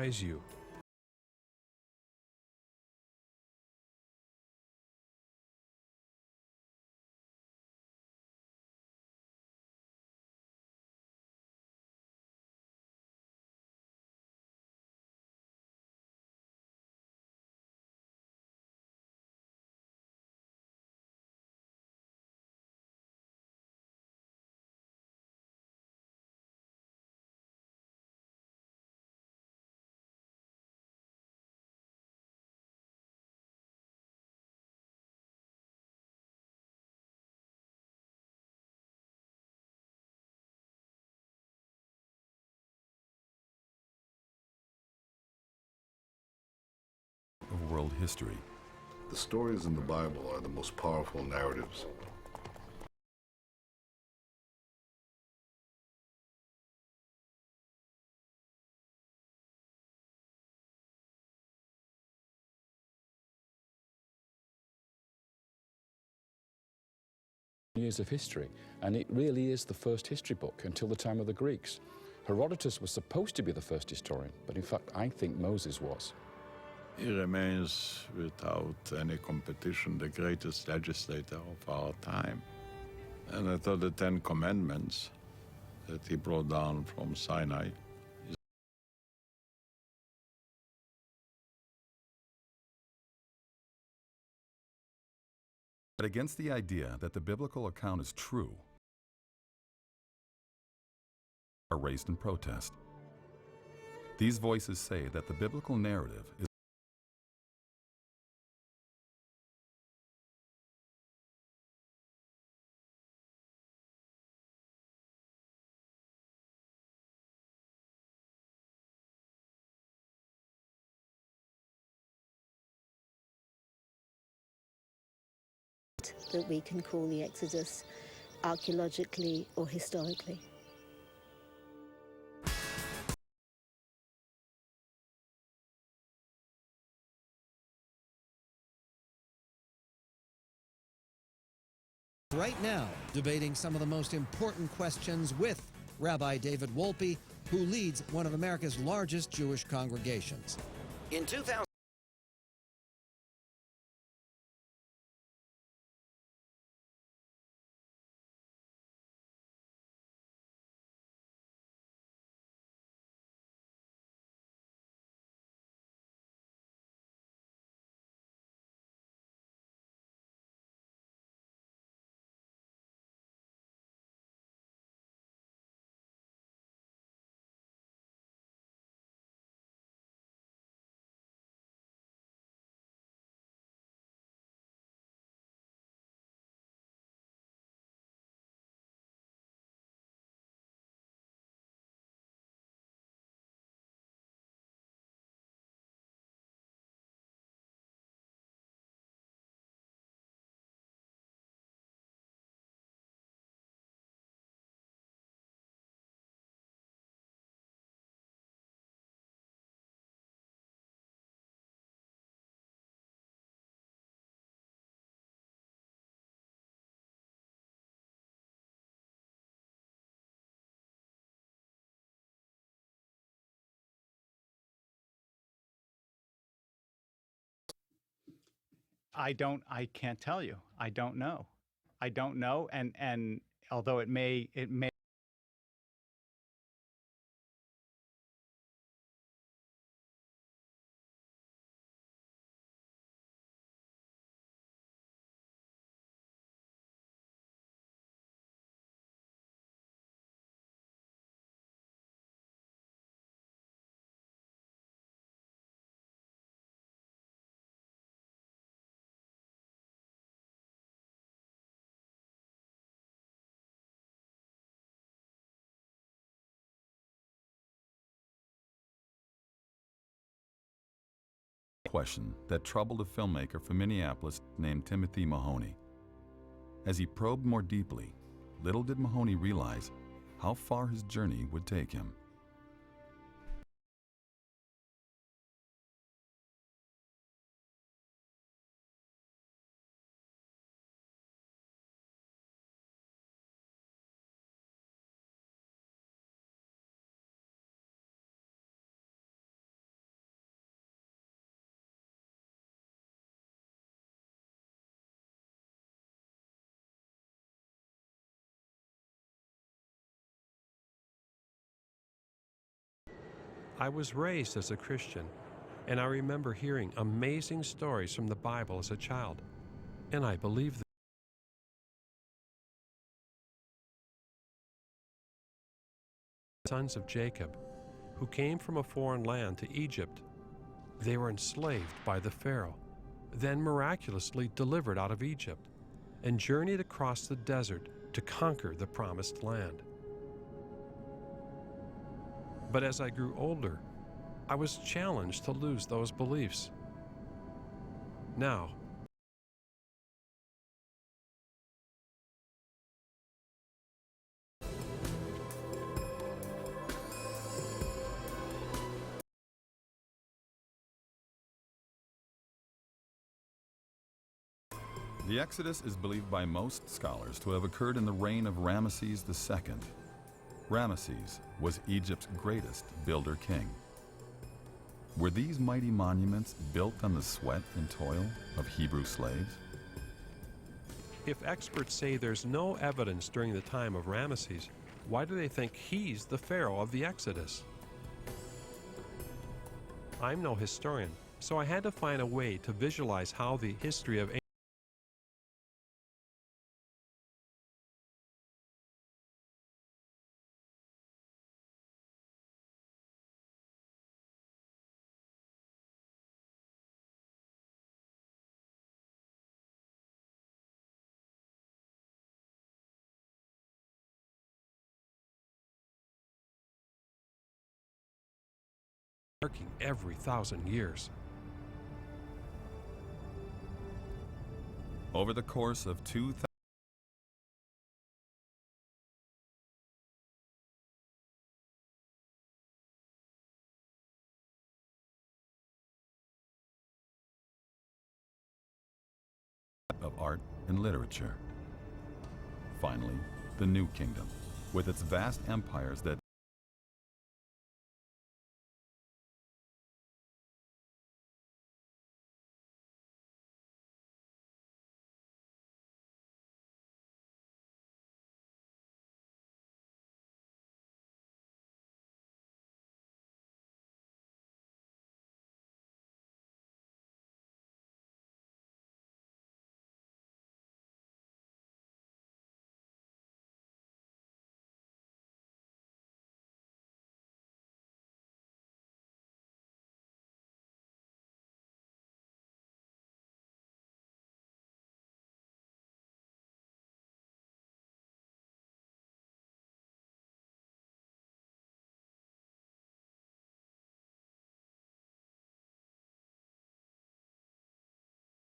surprise you. Of world history. The stories in the Bible are the most powerful narratives. Years of history, and it really is the first history book until the time of the Greeks. Herodotus was supposed to be the first historian, but in fact I think Moses was. He remains, without any competition, the greatest legislator of our time. And I thought the Ten Commandments that he brought down from Sinai But against the idea that the biblical account is true are raised in protest. These voices say that the biblical narrative is that we can call the Exodus archaeologically or historically. Right now, debating some of the most important questions with Rabbi David Wolpe, who leads one of America's largest Jewish congregations. In 2000, I can't tell you. I don't know. I don't know. And although it may a question that troubled a filmmaker from Minneapolis named Timothy Mahoney. As he probed more deeply, little did Mahoney realize how far his journey would take him. I was raised as a Christian, and I remember hearing amazing stories from the Bible as a child, and I believe them. Sons of Jacob, who came from a foreign land to Egypt. They were enslaved by the Pharaoh, then miraculously delivered out of Egypt, and journeyed across the desert to conquer the promised land. But as I grew older, I was challenged to lose those beliefs. Now, The Exodus is believed by most scholars to have occurred in the reign of Ramesses II. Ramesses was Egypt's greatest builder king. Were these mighty monuments built on the sweat and toil of Hebrew slaves? if experts say there's no evidence during the time of Ramesses, why do they think he's the Pharaoh of the Exodus? I'm no historian, so I had to find a way to visualize how the history of marking every 1,000 years. Over the course of 2,000 of art and literature. Finally, the New Kingdom, with its vast empires that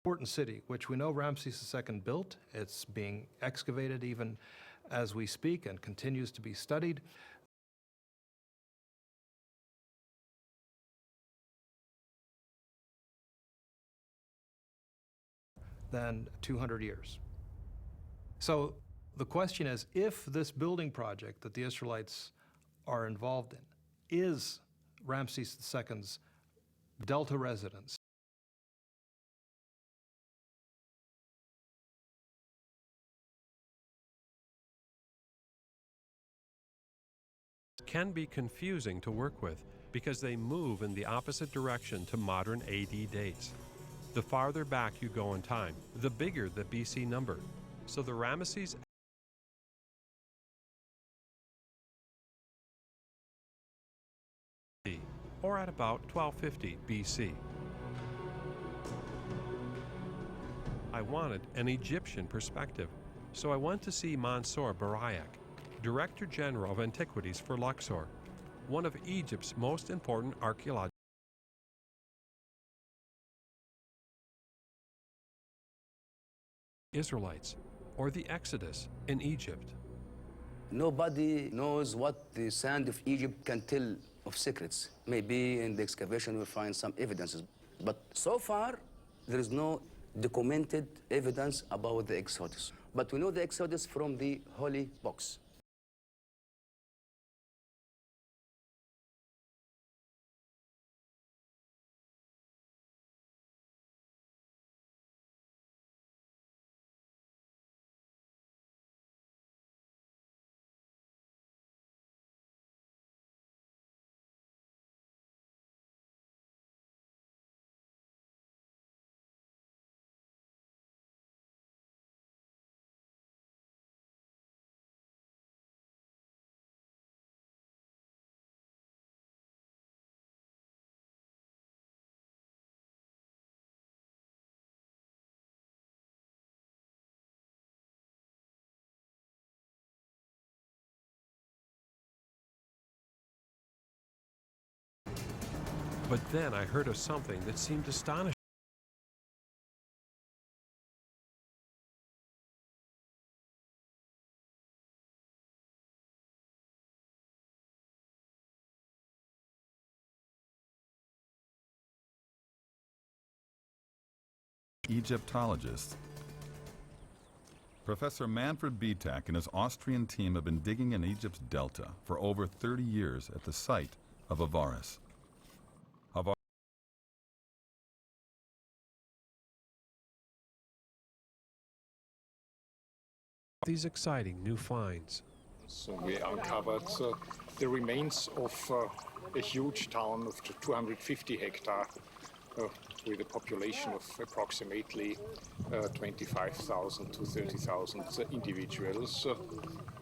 important city, which we know Ramses II built. It's being excavated even as we speak and continues to be studied. Than 200 years. So the question is, if this building project that the Israelites are involved in is Ramses II's Delta residence, can be confusing to work with because they move in the opposite direction to modern AD dates. The farther back you go in time, the bigger the BC number. So the Ramesses or at about 1250 BC. I wanted an Egyptian perspective, so I went to see Mansour Barayak, Director General of Antiquities for Luxor, one of Egypt's most important archaeological Israelites, or the Exodus in Egypt. Nobody knows what the sand of Egypt can tell of secrets. Maybe in the excavation we'll find some evidences. But so far, there is no documented evidence about the Exodus. But we know the Exodus from the Holy Books. But then I heard of something that seemed astonishing. Egyptologists. Professor Manfred Bietak and his Austrian team have been digging in Egypt's delta for over 30 years at the site of Avaris. These exciting new finds. So we uncovered the remains of a huge town of 250 hectares with a population of approximately 25,000 to 30,000 individuals.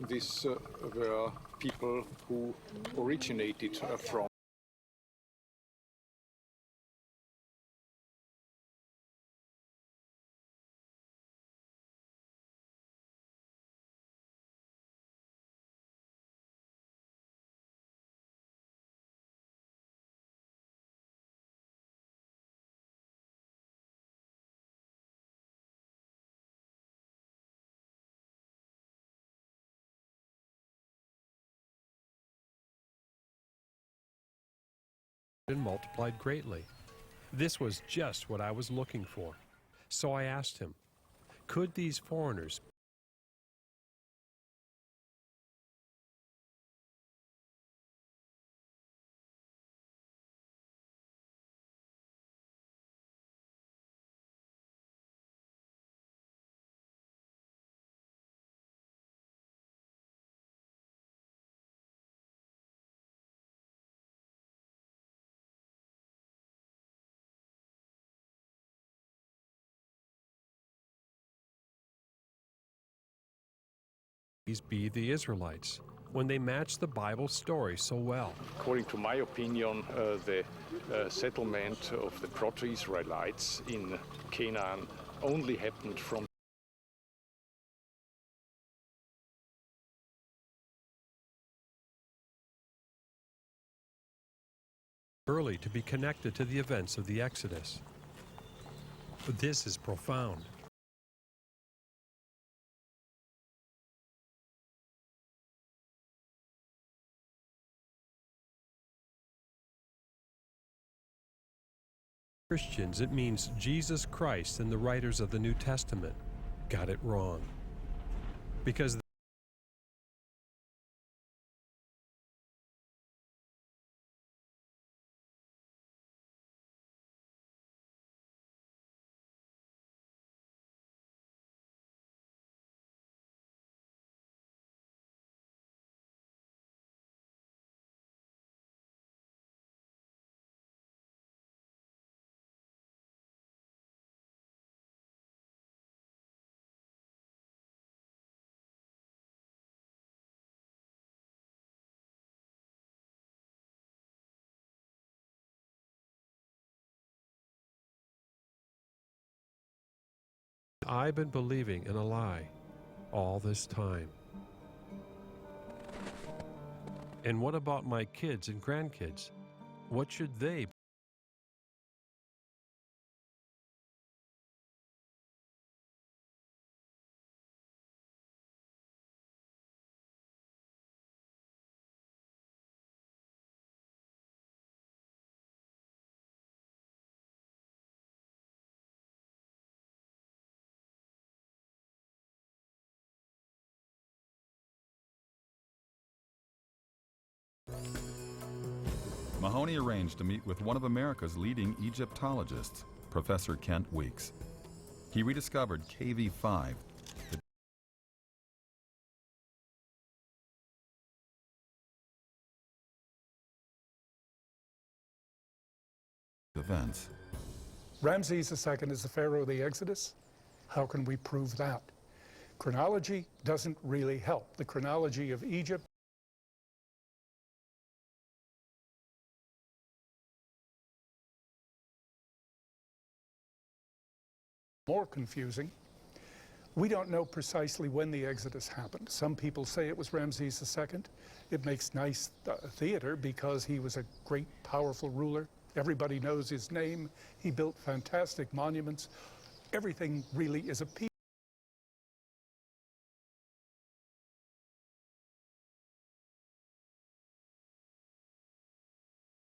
These were people who originated from and multiplied greatly. This was just what I was looking for. So I asked him, could these foreigners be the Israelites when they match the Bible story so well? According to my opinion, the settlement of the Proto-Israelites in Canaan only happened from early to be connected to the events of the Exodus. But this is profound. Christians, it means Jesus Christ and the writers of the New Testament got it wrong. Because I've been believing in a lie all this time. And what about my kids and grandkids? What should they Mahoney arranged to meet with one of America's leading Egyptologists, Professor Kent Weeks. He rediscovered KV5, events. Ramses II is the pharaoh of the Exodus. How can we prove that? Chronology doesn't really help. The chronology of Egypt more confusing. We don't know precisely when the Exodus happened. Some people say it was Ramses II. It makes nice theater because he was a great, powerful ruler. Everybody knows his name. He built fantastic monuments. Everything really is a piece.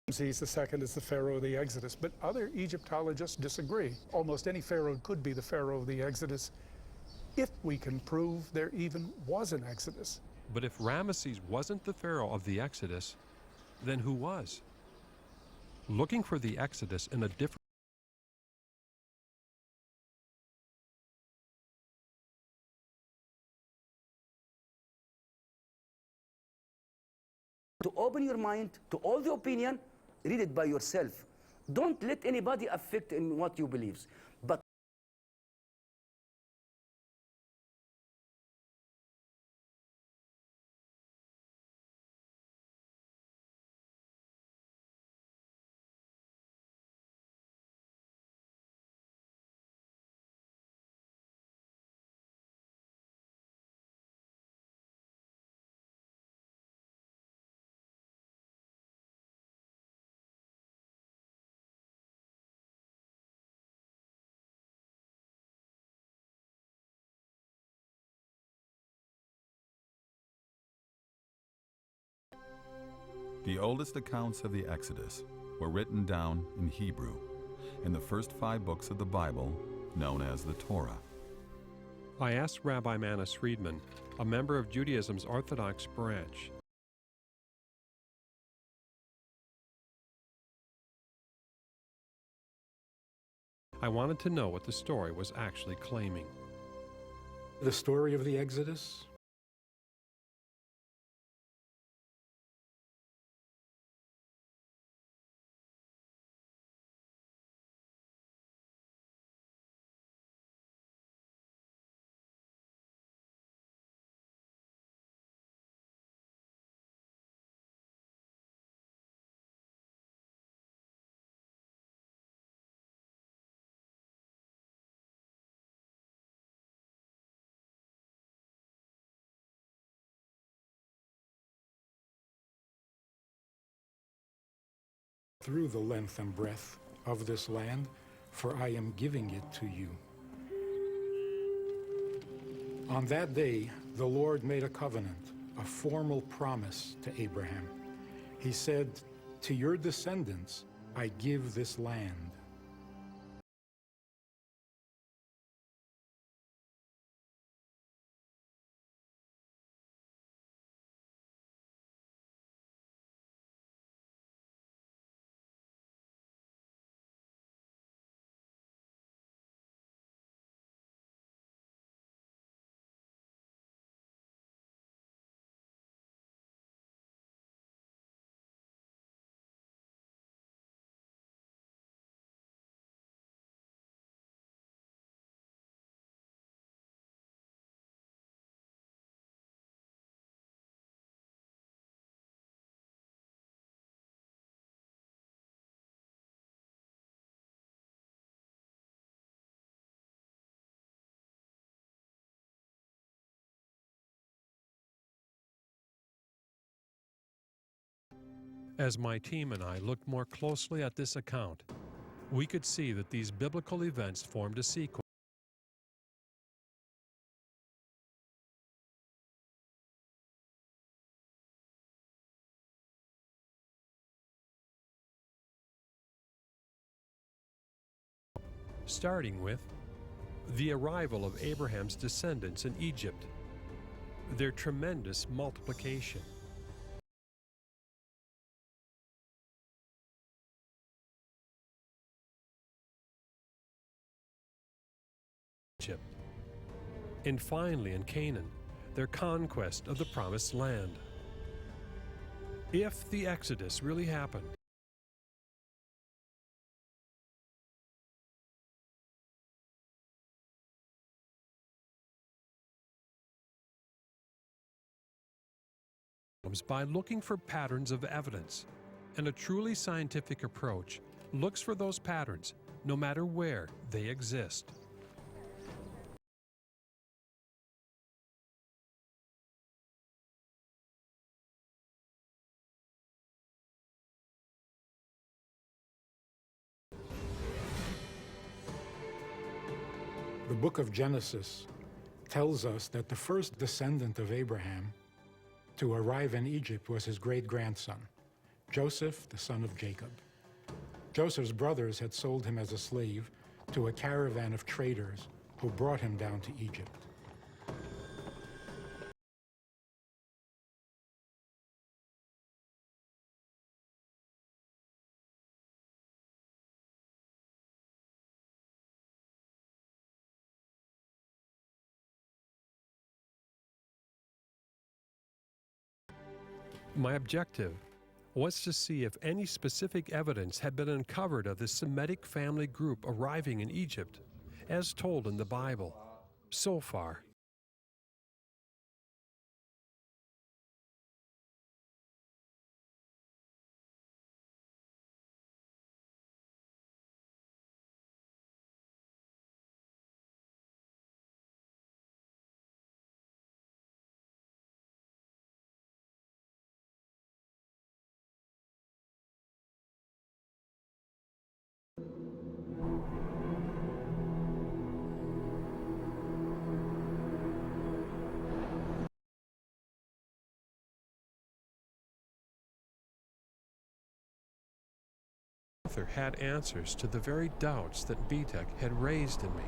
Ramses II is the pharaoh of the Exodus, but other Egyptologists disagree. Almost any pharaoh could be the pharaoh of the Exodus if we can prove there even was an Exodus. But if Ramesses wasn't the pharaoh of the Exodus, then who was? Looking for the Exodus in a different To open your mind to all the opinion, read it by yourself. Don't let anybody affect in what you believe. But The oldest accounts of the Exodus were written down in Hebrew in the first 5 books of the Bible, known as the Torah. I asked Rabbi Manis Friedman, a member of Judaism's Orthodox branch. I wanted to know what the story was actually claiming. The story of the Exodus? Through the length and breadth of this land, for I am giving it to you. On that day, the Lord made a covenant, a formal promise to Abraham. He said, "To your descendants, I give this land." As my team and I looked more closely at this account, we could see that these biblical events formed a sequence. Starting with the arrival of Abraham's descendants in Egypt, their tremendous multiplication, and finally in Canaan, their conquest of the Promised Land. If the Exodus really happened, by looking for patterns of evidence, and a truly scientific approach looks for those patterns no matter where they exist. book of Genesis tells us that the first descendant of Abraham to arrive in Egypt was his great-grandson, Joseph, the son of Jacob. Joseph's brothers had sold him as a slave to a caravan of traders who brought him down to Egypt. My objective was to see if any specific evidence had been uncovered of the Semitic family group arriving in Egypt, as told in the Bible. So far, Arthur had answers to the very doubts that Bitek had raised in me.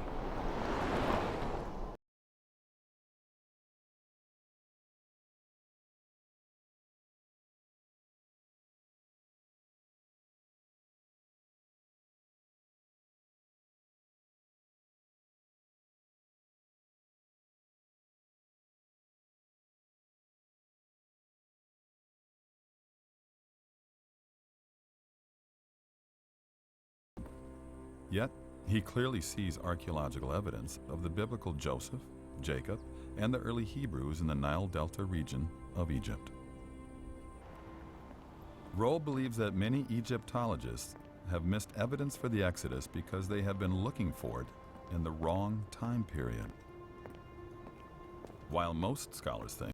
Yet, he clearly sees archaeological evidence of the biblical Joseph, Jacob, and the early Hebrews in the Nile Delta region of Egypt. Rohl believes that many Egyptologists have missed evidence for the Exodus because they have been looking for it in the wrong time period. While most scholars think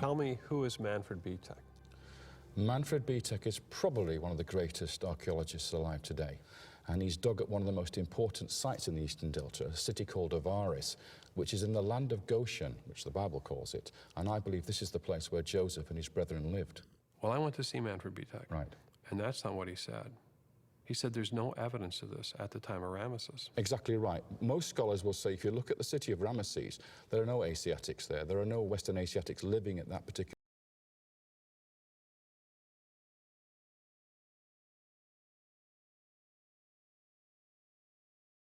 Tell me, who is Manfred Bitek? Manfred Bitek is probably one of the greatest archaeologists alive today, and he's dug at one of the most important sites in the Eastern Delta, a city called Avaris, which is in the land of Goshen, which the Bible calls it, and I believe this is the place where Joseph and his brethren lived. Well, I went to see Manfred Bitek. Right. And that's not what he said. He said there's no evidence of this at the time of Ramesses. Exactly right. Most scholars will say if you look at the city of Ramesses, there are no Asiatics there. There are no Western Asiatics living at that particular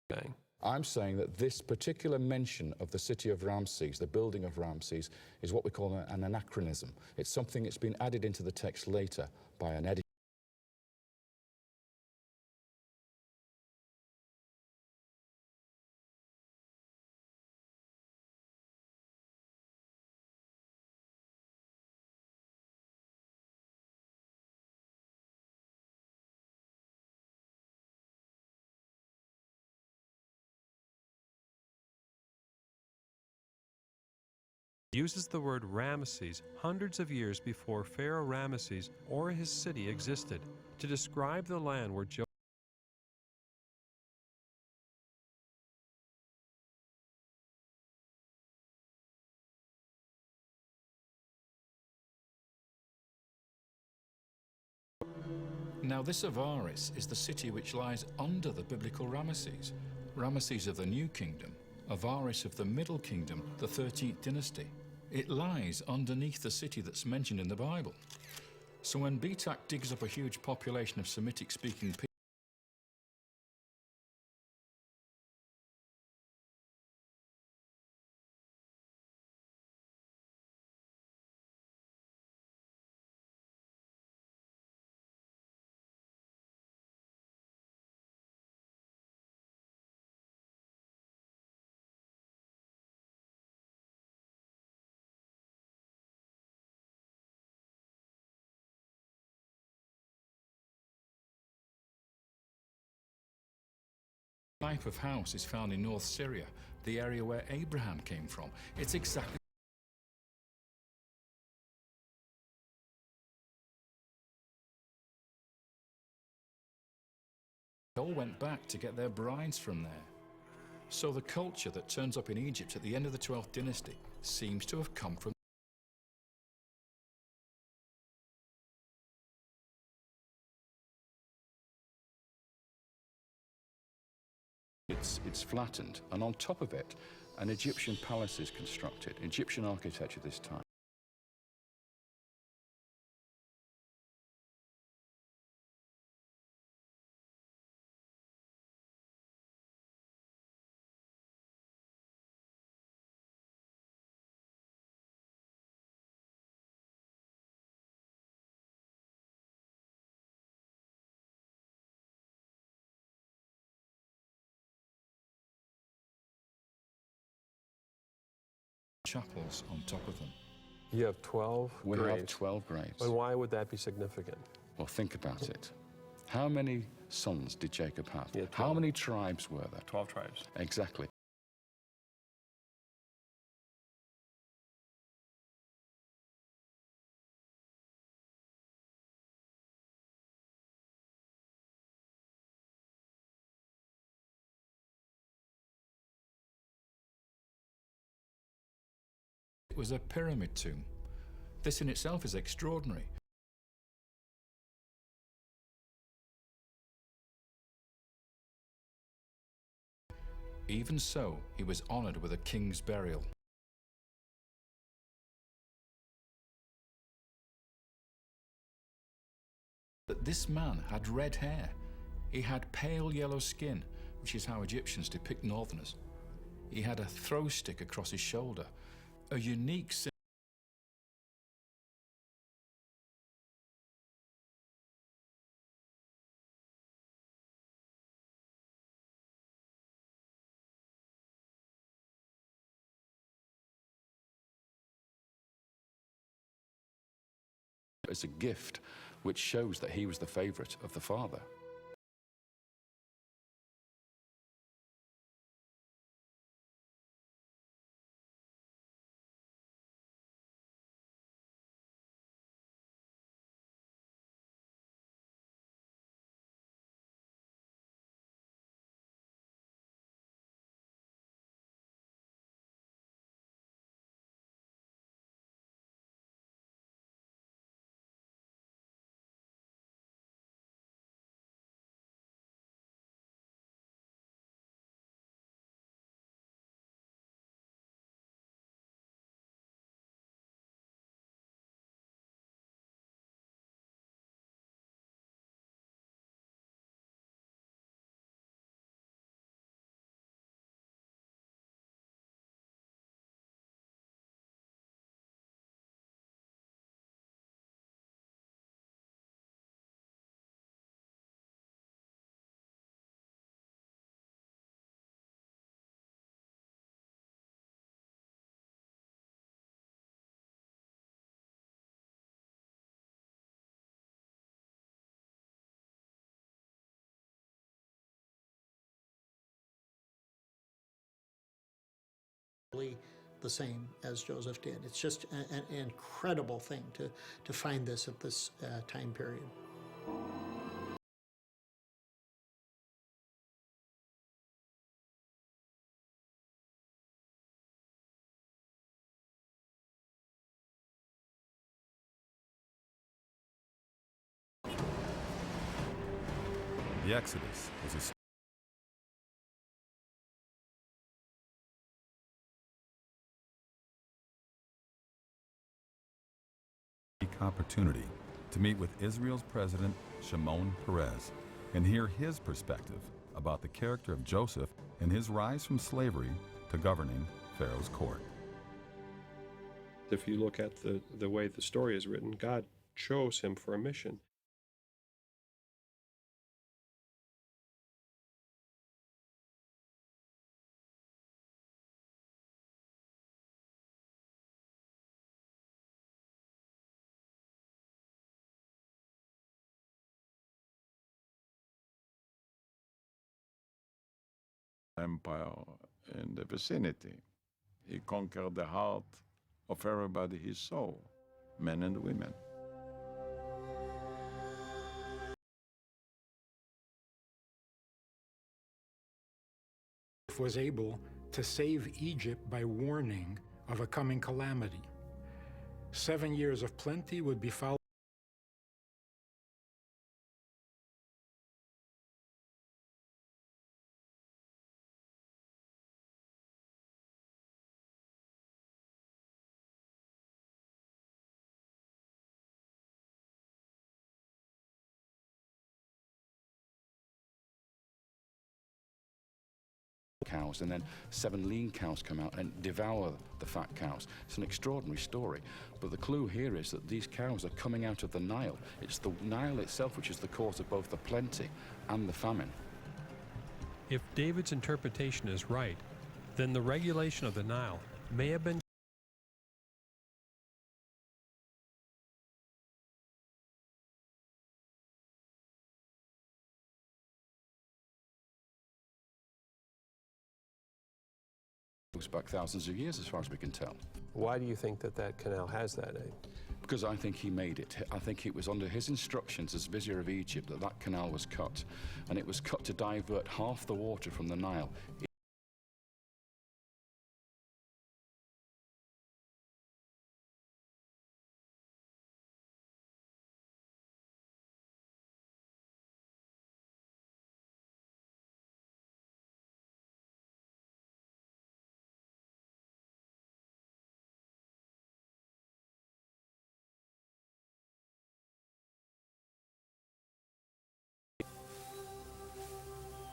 thing. I'm saying that this particular mention of the city of Ramses, the building of Ramses, is what we call an anachronism. It's something that's been added into the text later by an editor. Uses the word Ramesses hundreds of years before Pharaoh Ramesses or his city existed to describe the land where Joseph Now this Avaris is the city which lies under the biblical Ramesses. Ramesses of the New Kingdom, Avaris of the Middle Kingdom, the 13th dynasty. It lies underneath the city that's mentioned in the Bible. So when Bitek digs up a huge population of Semitic-speaking people, type of house is found in North Syria, the area where Abraham came from. It's exactly they all went back to get their brides from there. So the culture that turns up in Egypt at the end of the 12th dynasty seems to have come from It's flattened, and on top of it, an Egyptian palace is constructed, Egyptian architecture this time. chapels on top of them. You have 12 We graves. have 12 graves. And why would that be significant? Well, think about it. How many sons did Jacob have? Yeah, How many tribes were there? 12 tribes. Exactly. It was a pyramid tomb. This in itself is extraordinary. Even so, he was honored with a king's burial. But this man had red hair. He had pale yellow skin, which is how Egyptians depict northerners. He had a throw stick across his shoulder, a unique symbol. As a gift, which shows that he was the favorite of the father. The same as Joseph did. It's just an incredible thing to find this at this time period. The Exodus was a opportunity to meet with Israel's president, Shimon Peres, and hear his perspective about the character of Joseph and his rise from slavery to governing Pharaoh's court. If you look at the way the story is written, God chose him for a mission. empire in the vicinity. He conquered the heart of everybody he saw, men and women. Was able to save Egypt by warning of a coming calamity. 7 years of plenty would be followed cows, and then 7 lean cows come out and devour the fat cows. It's an extraordinary story, but the clue here is that these cows are coming out of the Nile. It's the Nile itself which is the cause of both the plenty and the famine. If David's interpretation is right, then the regulation of the Nile may have been back thousands of years as far as we can tell. Why do you think that that canal has that name? Because I think he made it. I think it was under his instructions as Vizier of Egypt that that canal was cut, and it was cut to divert half the water from the Nile.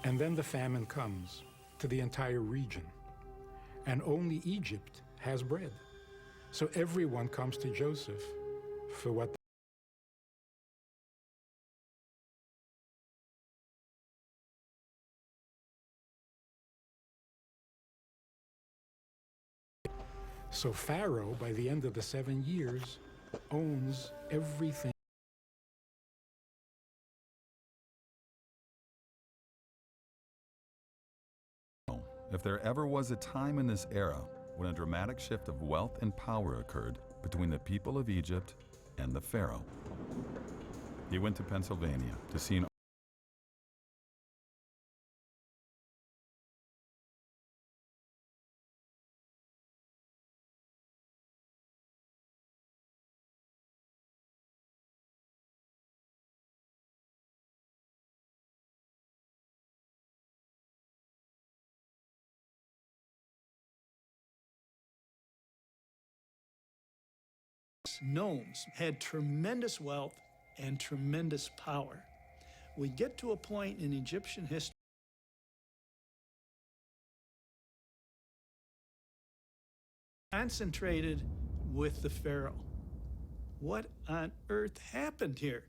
And then the famine comes to the entire region, and only Egypt has bread. So everyone comes to Joseph for what So Pharaoh, by the end of the 7 years, owns everything. If there ever was a time in this era when a dramatic shift of wealth and power occurred between the people of Egypt and the Pharaoh, he went to Pennsylvania to see an Gnomes had tremendous wealth and tremendous power. We get to a point in Egyptian history concentrated with the Pharaoh. What on earth happened here?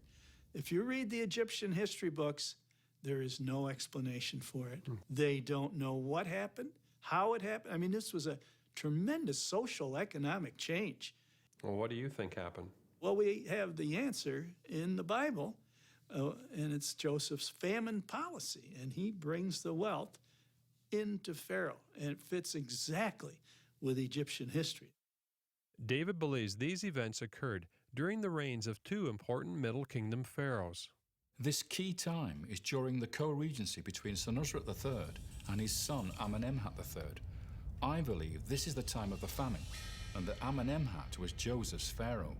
If you read the Egyptian history books, there is no explanation for it. They don't know what happened, how it happened. I mean, this was a tremendous social, economic change. Well, what do you think happened? Well, we have the answer in the Bible, and it's Joseph's famine policy, and he brings the wealth into Pharaoh, and it fits exactly with Egyptian history. David believes these events occurred during the reigns of 2 important Middle Kingdom pharaohs. This key time is during the co-regency between Senusret III and his son Amenemhat III. I believe this is the time of the famine, and that Amenemhat was Joseph's pharaoh.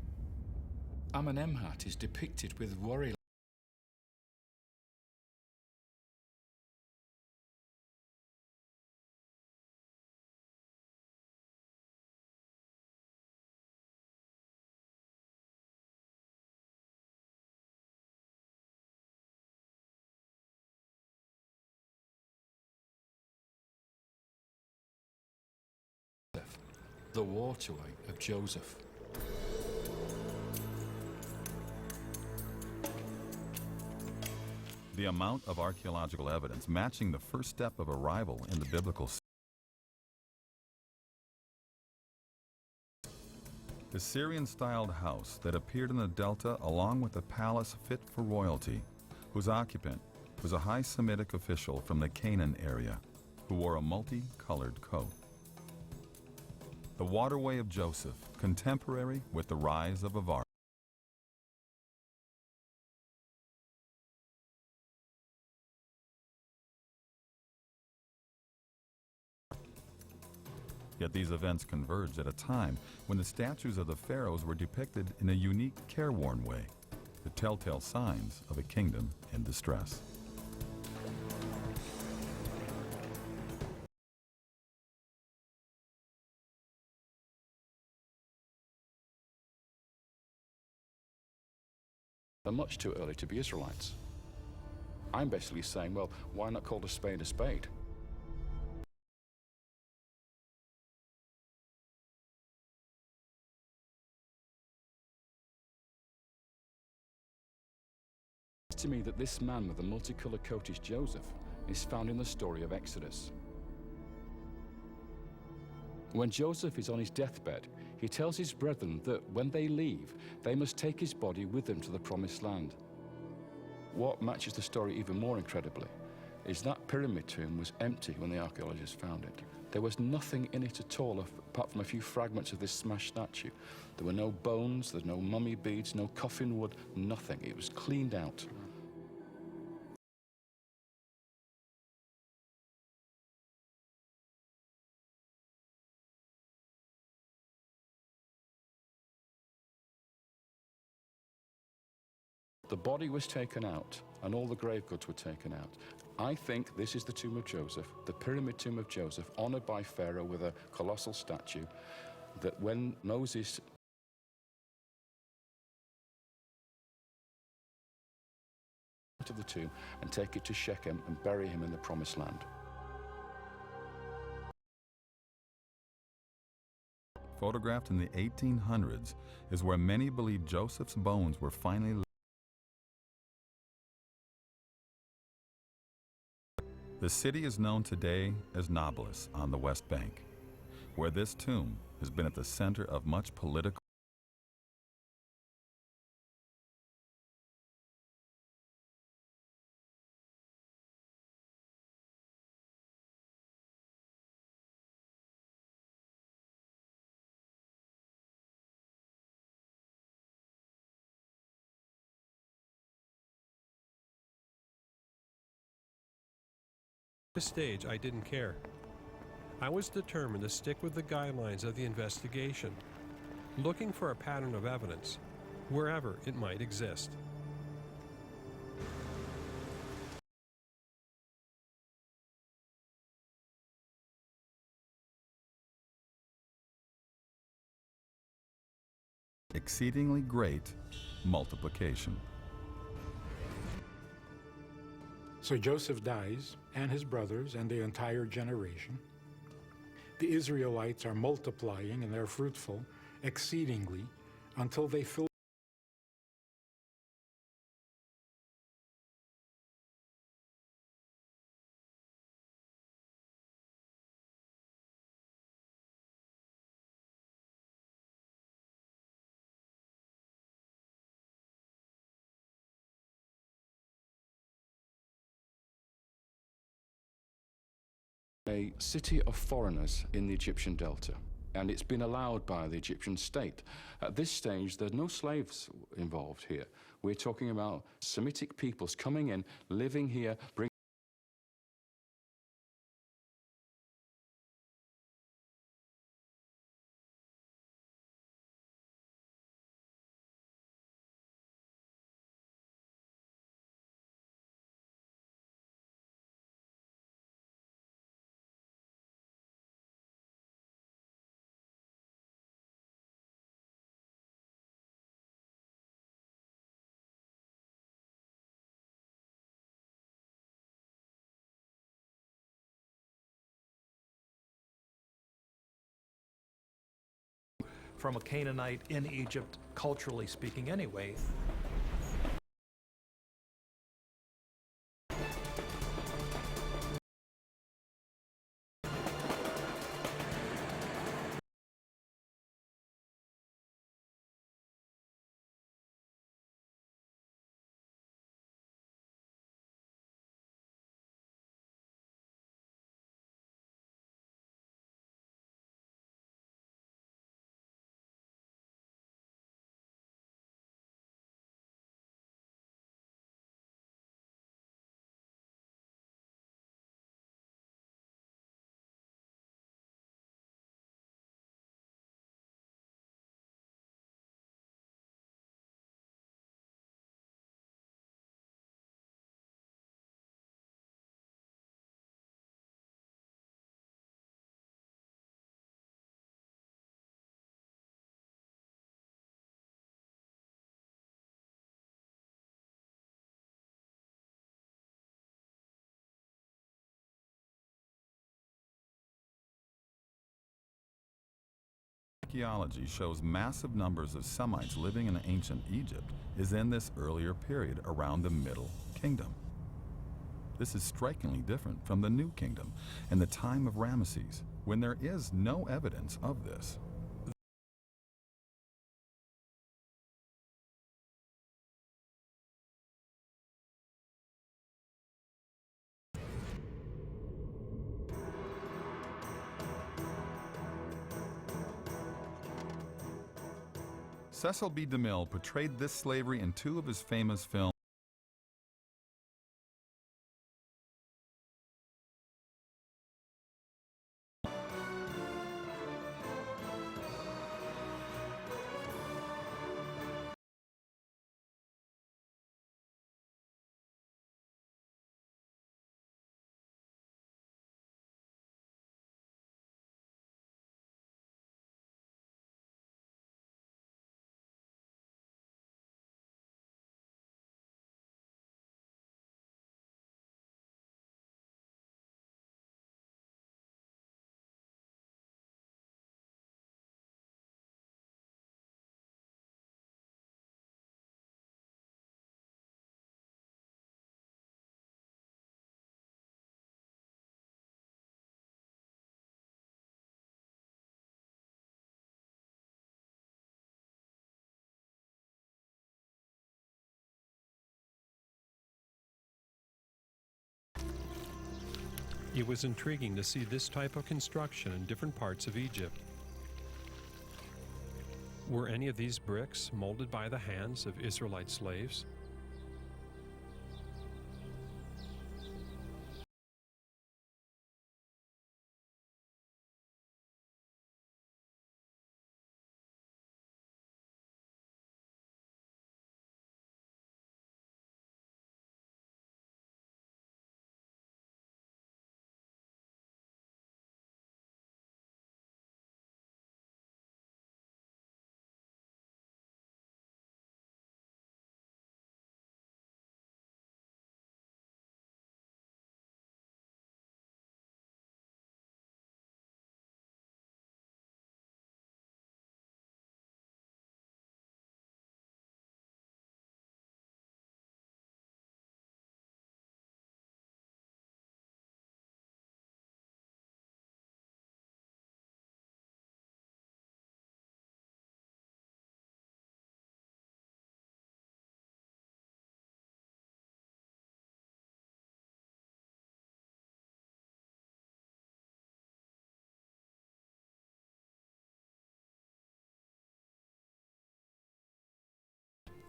Amenemhat is depicted with worry. The waterway of Joseph. The amount of archaeological evidence matching the first step of arrival in the biblical the Syrian-styled house that appeared in the Delta along with a palace fit for royalty, whose occupant was a high Semitic official from the Canaan area. who wore a multicolored coat. The waterway of Joseph, contemporary with the rise of Avaris. Yet these events converged at a time when the statues of the pharaohs were depicted in a unique, careworn way, the telltale signs of a kingdom in distress. They're much too early to be Israelites. I'm basically saying, well, why not call a spade a spade? To me that this man with the multicolored coat is Joseph is found in the story of Exodus. When Joseph is on his deathbed, he tells his brethren that when they leave, they must take his body with them to the promised land. What matches the story even more incredibly is that pyramid tomb was empty when the archaeologists found it. There was nothing in it at all apart from a few fragments of this smashed statue. There were no bones, there's no mummy beads, no coffin wood, nothing. It was cleaned out. The body was taken out, and all the grave goods were taken out. I think this is the tomb of Joseph, the pyramid tomb of Joseph, honored by Pharaoh with a colossal statue, that when Moses to the tomb and take it to Shechem and bury him in the promised land. Photographed in the 1800s is where many believe Joseph's bones were finally. The city is known today as Nablus on the West Bank, where this tomb has been at the center of much political. At this stage, I didn't care. I was determined to stick with the guidelines of the investigation, looking for a pattern of evidence, wherever it might exist. Exceedingly great multiplication. So Joseph dies, and his brothers, and the entire generation. The Israelites are multiplying, and they're fruitful exceedingly until they fill. A city of foreigners in the Egyptian Delta, and it's been allowed by the Egyptian state. At this stage, there's no slaves involved here. We're talking about Semitic peoples coming in, living here, bringing from a Canaanite in Egypt, culturally speaking anyway. Archaeology shows massive numbers of Semites living in ancient Egypt is in this earlier period around the Middle Kingdom. This is strikingly different from the New Kingdom and the time of Ramesses, when there is no evidence of this. Cecil B. DeMille portrayed this slavery in two of his famous films. It was intriguing to see this type of construction in different parts of Egypt. Were any of these bricks molded by the hands of Israelite slaves?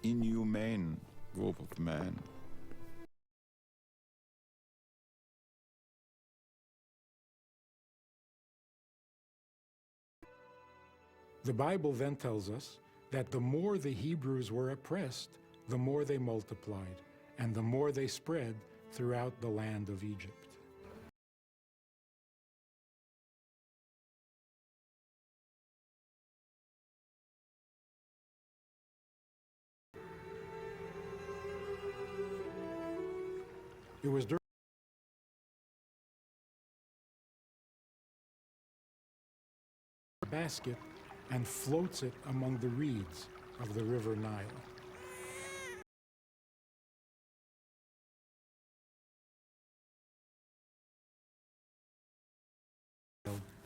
Inhumane group of men. The Bible then tells us that the more the Hebrews were oppressed, the more they multiplied, and the more they spread throughout the land of Egypt. It was during a basket and floats it among the reeds of the river Nile.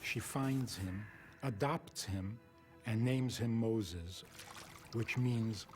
She finds him, adopts him, and names him Moses, which means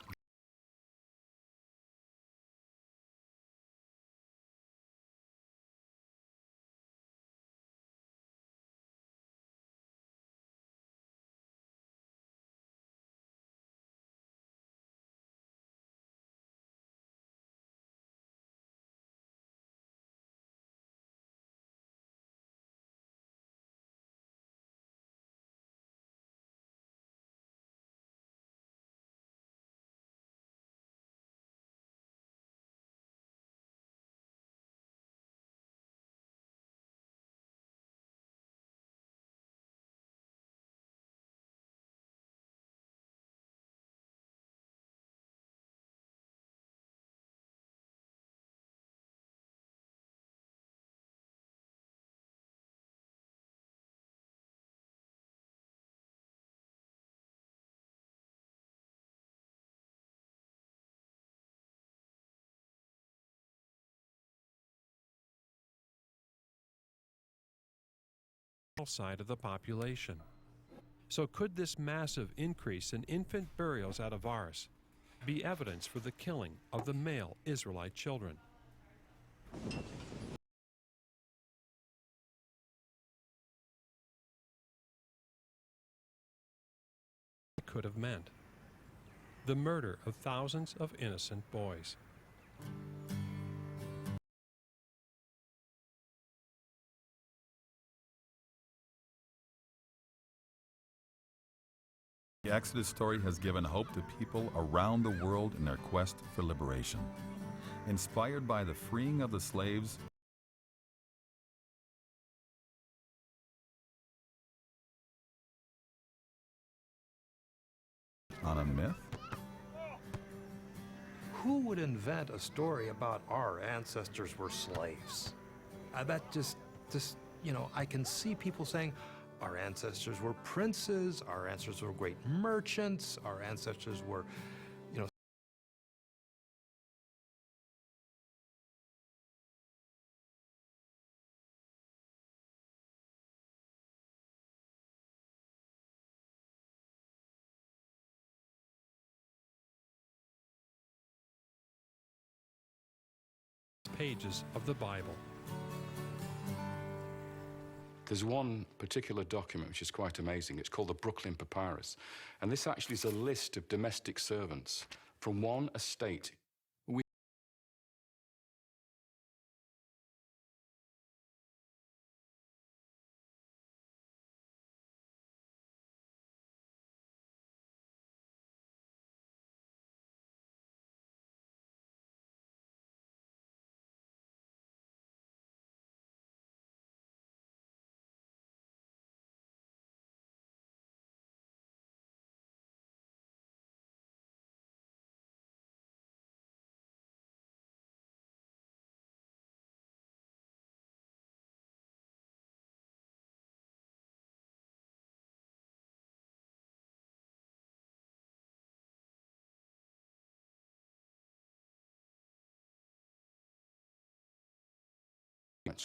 side of the population. So could this massive increase in infant burials at Avaris be evidence for the killing of the male Israelite children? It could have meant the murder of thousands of innocent boys. The Exodus story has given hope to people around the world in their quest for liberation. Inspired by the freeing of the slaves, on a myth? Who would invent a story about our ancestors were slaves? That just, I can see people saying, our ancestors were princes, our ancestors were great merchants, our ancestors were, pages of the Bible. There's one particular document which is quite amazing. It's called the Brooklyn Papyrus. And this actually is a list of domestic servants from one estate.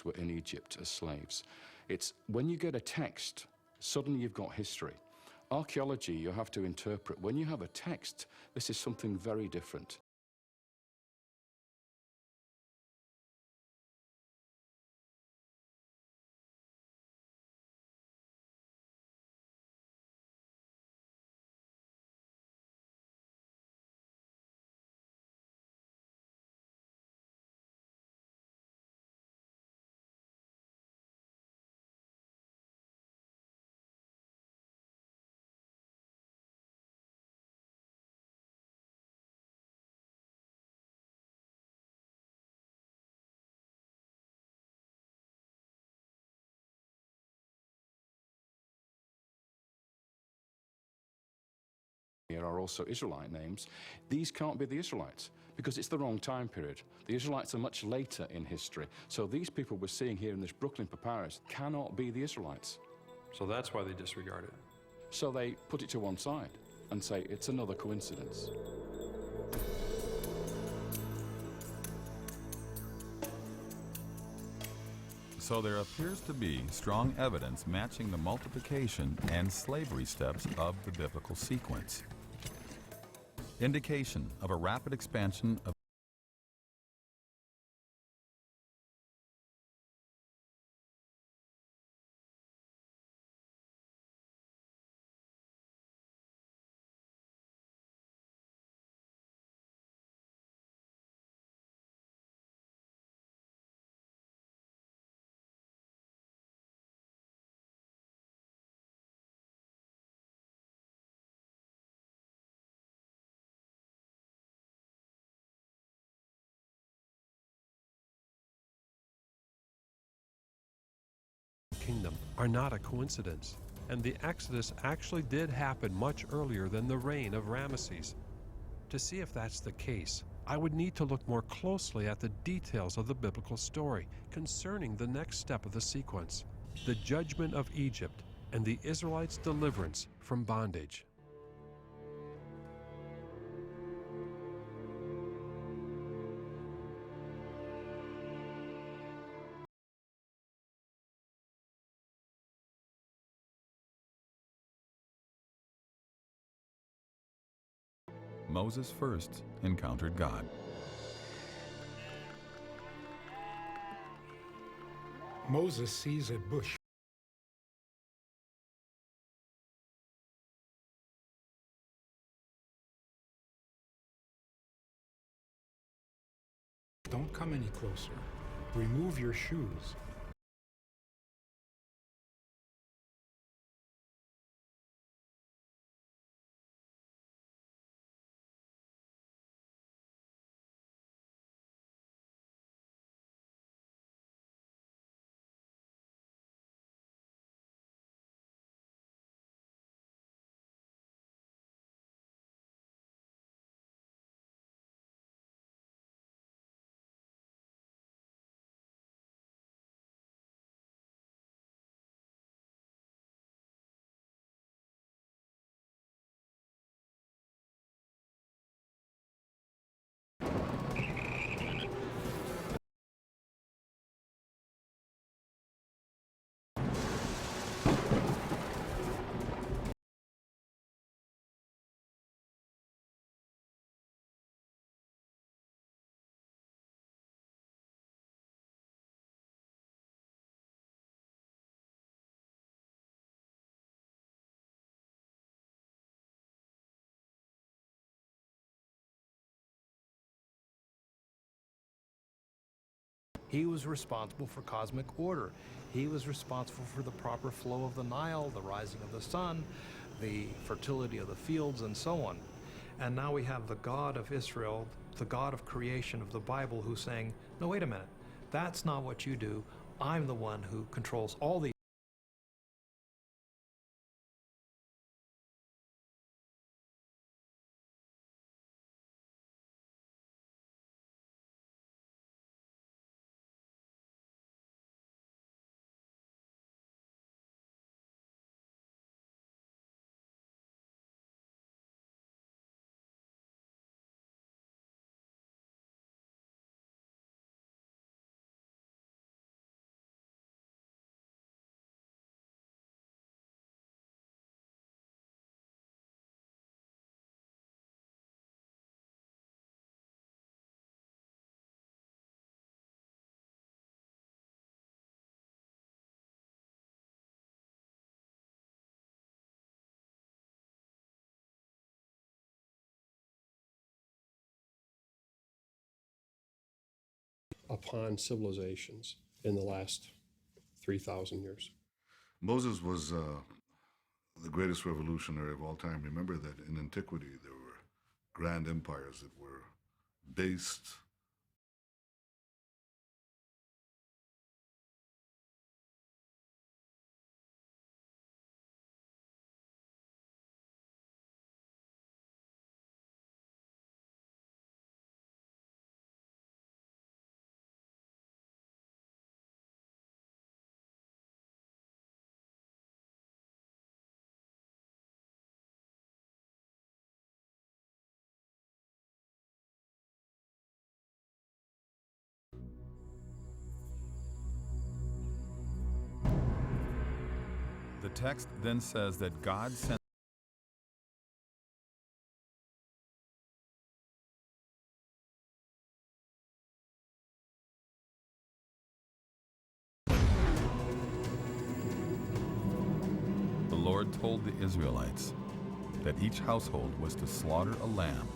Were in Egypt as slaves. It's when you get a text, suddenly you've got history. Archaeology, you have to interpret. When you have a text, this is something very different. Here are also Israelite names. These can't be the Israelites because it's the wrong time period. The Israelites are much later in history. So these people we're seeing here in this Brooklyn Papyrus cannot be the Israelites. So that's why they disregard it. So they put it to one side and say it's another coincidence. So there appears to be strong evidence matching the multiplication and slavery steps of the biblical sequence. Indication of a rapid expansion of kingdom are not a coincidence, and the Exodus actually did happen much earlier than the reign of Ramesses. To see if that's the case, I would need to look more closely at the details of the biblical story concerning the next step of the sequence, the judgment of Egypt and the Israelites' deliverance from bondage. Moses first encountered God. Moses sees a bush. Don't come any closer. Remove your shoes. He was responsible for cosmic order. He was responsible for the proper flow of the Nile, the rising of the sun, the fertility of the fields, and so on. And now we have the God of Israel, the God of creation of the Bible, who's saying, no, wait a minute, that's not what you do. I'm the one who controls all the upon civilizations in the last 3,000 years. Moses was the greatest revolutionary of all time. Remember that in antiquity there were grand empires that were based The text then says that God sent the Lord told the Israelites that each household was to slaughter a lamb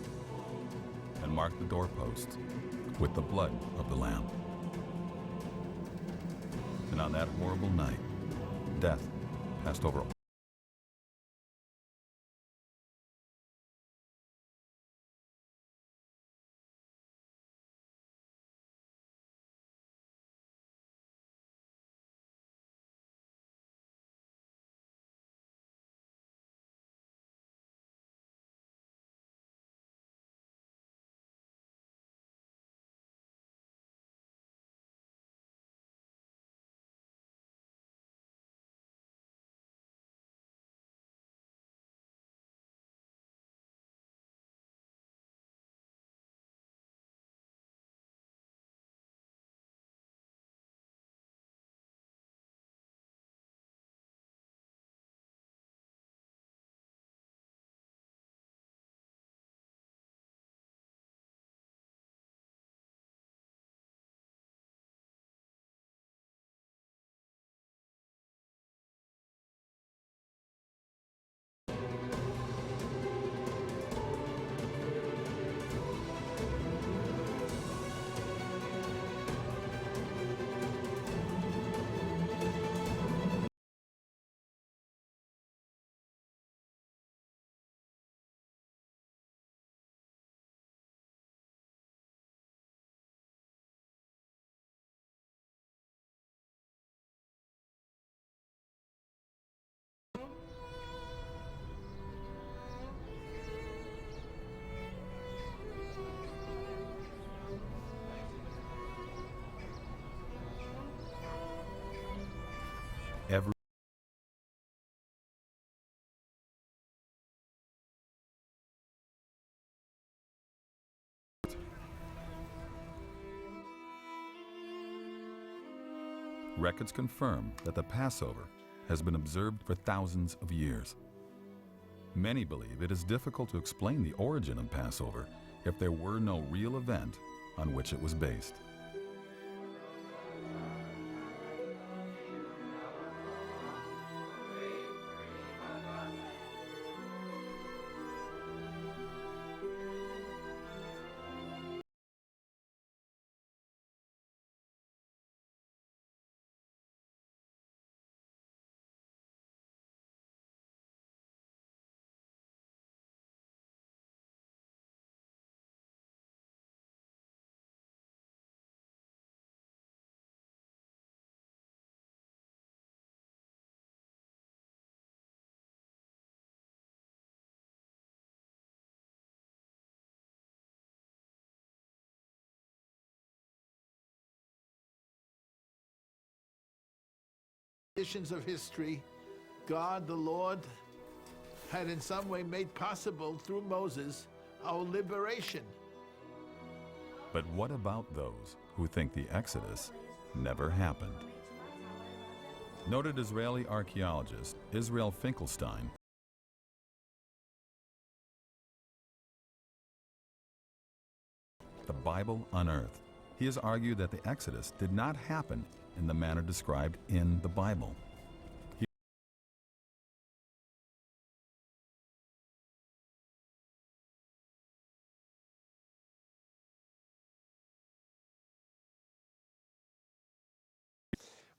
and mark the doorpost with the blood of the lamb. And on that horrible night, death passed over records confirm that the Passover has been observed for thousands of years. Many believe it is difficult to explain the origin of Passover if there were no real event on which it was based. Conditions of history, God the Lord had in some way made possible through Moses our liberation. But what about those who think the Exodus never happened? Noted Israeli archaeologist Israel Finkelstein the Bible unearthed. He has argued that the Exodus did not happen in the manner described in the Bible.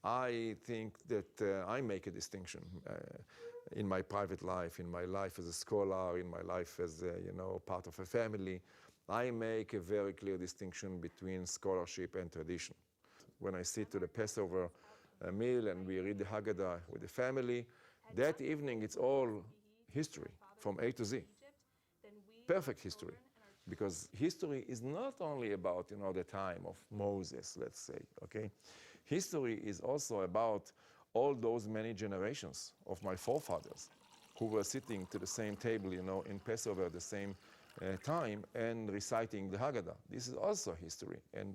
I think that I make a distinction in my private life, in my life as a scholar, in my life as part of a family. I make a very clear distinction between scholarship and tradition. When I sit to the Passover meal and we read the Haggadah with the family, that evening it's all history from A to Z. Perfect history. Because history is not only about the time of Moses, let's say, okay? History is also about all those many generations of my forefathers who were sitting to the same table, in Passover at the same time and reciting the Haggadah. This is also history. And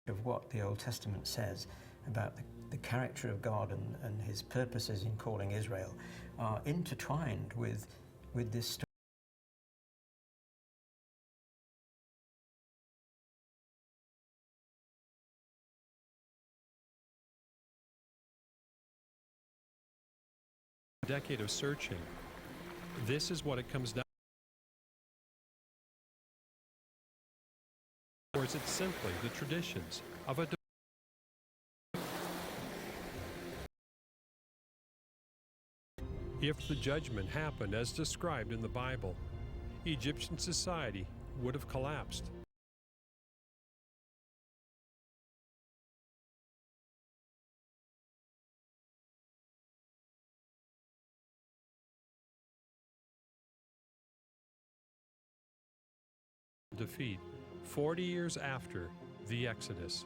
of what the Old Testament says about the character of God and his purposes in calling Israel are intertwined with this story. A decade of searching. This is what it comes down to. Or is it simply the traditions of a If the judgment happened as described in the Bible, Egyptian society would have collapsed. Defeat 40 years after the Exodus.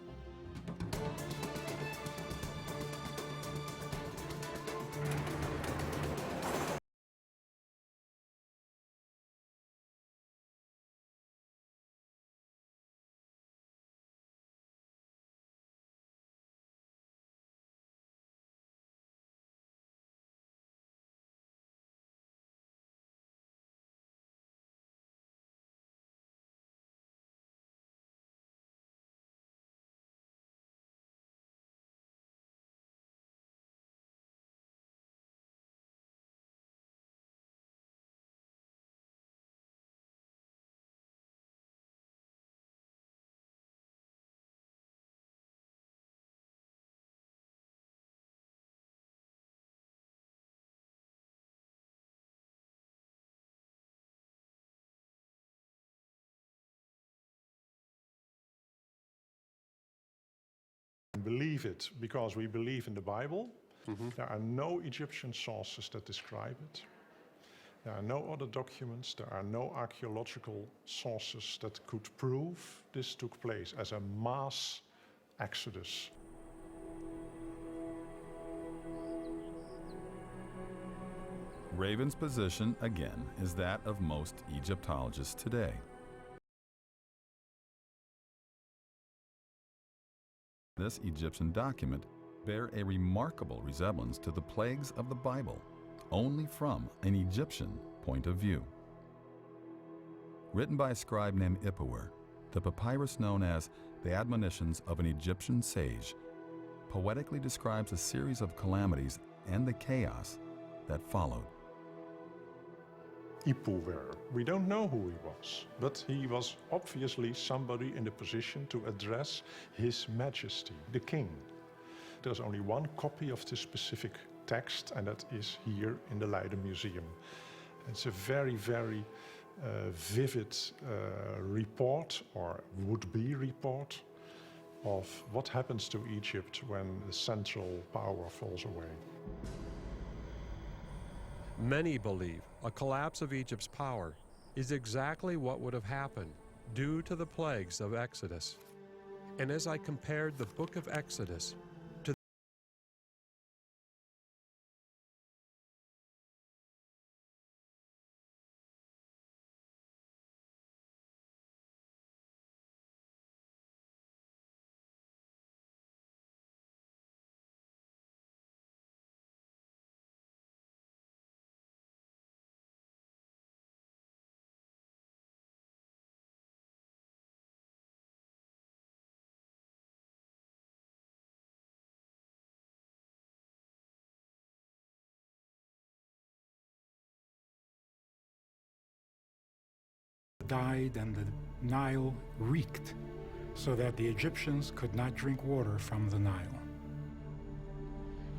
Believe it because we believe in the Bible. There are no Egyptian sources that describe it. There are no other documents, there are no archaeological sources that could prove this took place as a mass exodus. Raven's position, again, is that of most Egyptologists today. This Egyptian document bear a remarkable resemblance to the plagues of the Bible, only from an Egyptian point of view. Written by a scribe named Ipuwer, the papyrus known as the Admonitions of an Egyptian Sage poetically describes a series of calamities and the chaos that followed. Ipuwer. We don't know who he was, but he was obviously somebody in the position to address His Majesty, the King. There's only one copy of this specific text, and that is here in the Leiden Museum. It's a very, very vivid report, or would-be report, of what happens to Egypt when the central power falls away. Many believe a collapse of Egypt's power is exactly what would have happened due to the plagues of Exodus. And as I compared the book of Exodus to died and the Nile reeked, so that the Egyptians could not drink water from the Nile.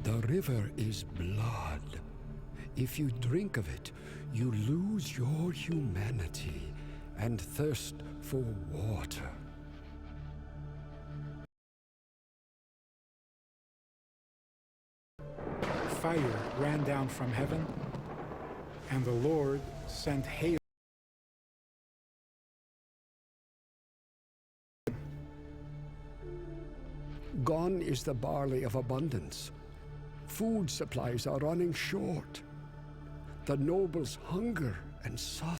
The river is blood. If you drink of it, you lose your humanity and thirst for water. Fire ran down from heaven, and the Lord sent hail. Gone is the barley of abundance. Food supplies are running short. The nobles hunger and suffer.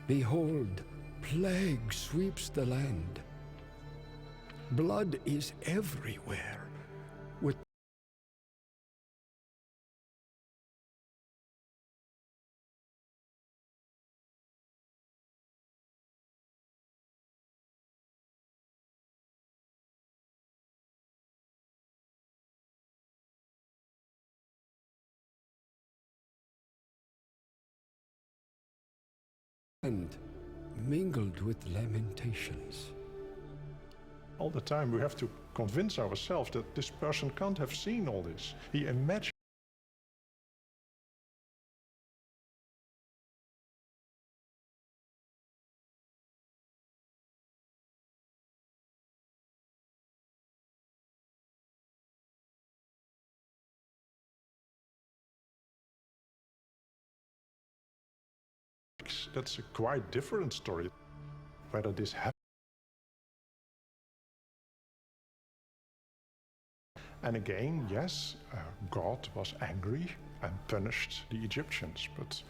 Behold, plague sweeps the land. Blood is everywhere. With and mingled with lamentations. All the time we have to convince ourselves that this person can't have seen all this. He imagined. That's a quite different story. Whether this happened. And again, yes, God was angry and punished the Egyptians, but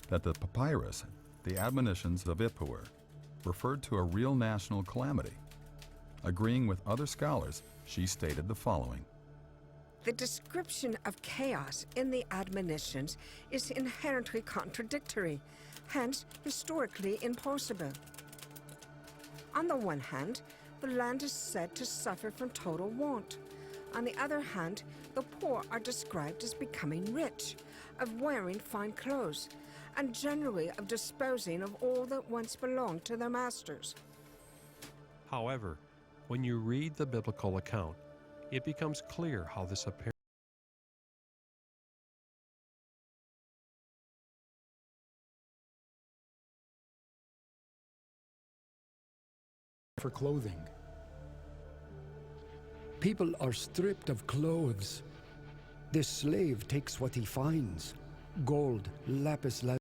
that the papyrus, the admonitions of Ipuwer, referred to a real national calamity. Agreeing with other scholars, she stated the following. The description of chaos in the admonitions is inherently contradictory, hence historically impossible. On the one hand, the land is said to suffer from total want. On the other hand, the poor are described as becoming rich, of wearing fine clothes, and generally of disposing of all that once belonged to their masters. However, when you read the biblical account, it becomes clear how this appears. For clothing. People are stripped of clothes. This slave takes what he finds: gold, lapis lazuli.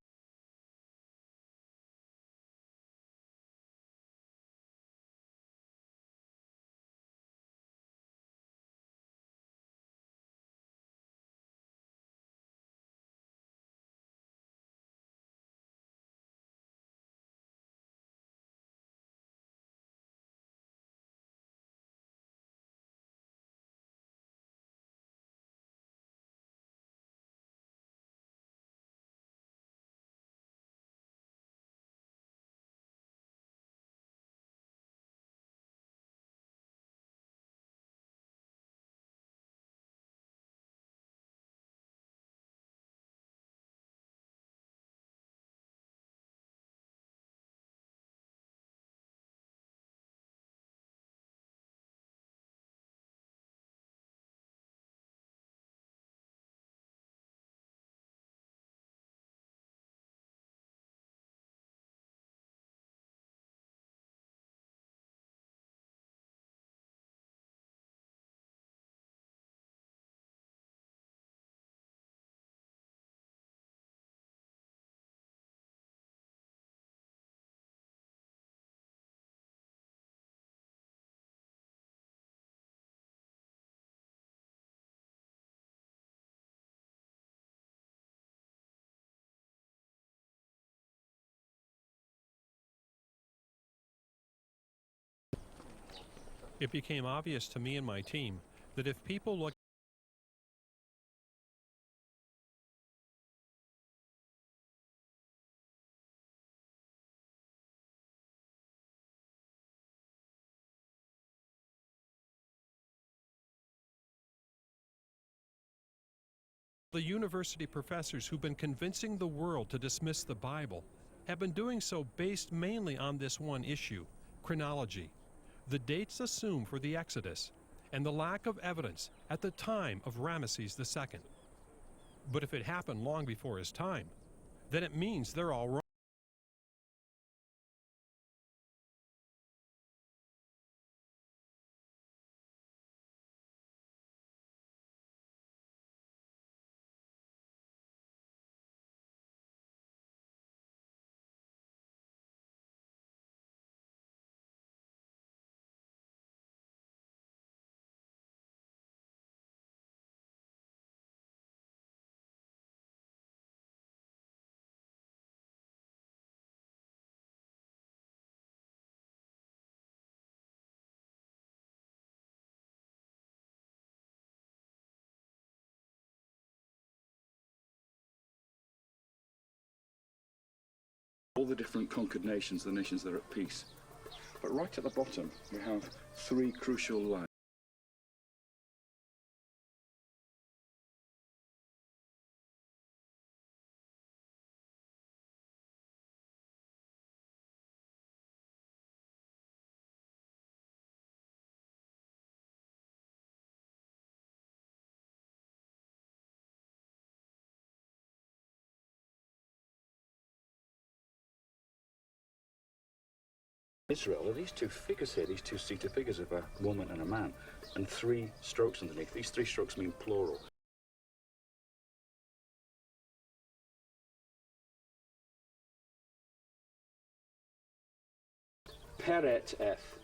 It became obvious to me and my team that if people look the university professors who've been convincing the world to dismiss the Bible have been doing so based mainly on this one issue, chronology, the dates assumed for the Exodus, and the lack of evidence at the time of Ramesses II. But if it happened long before his time, then it means they're all wrong. All the different conquered nations, the nations that are at peace. But right at the bottom, we have three crucial lines. Israel, are these two figures here, these two seated figures of a woman and a man, and three strokes underneath. These three strokes mean plural. Peret F.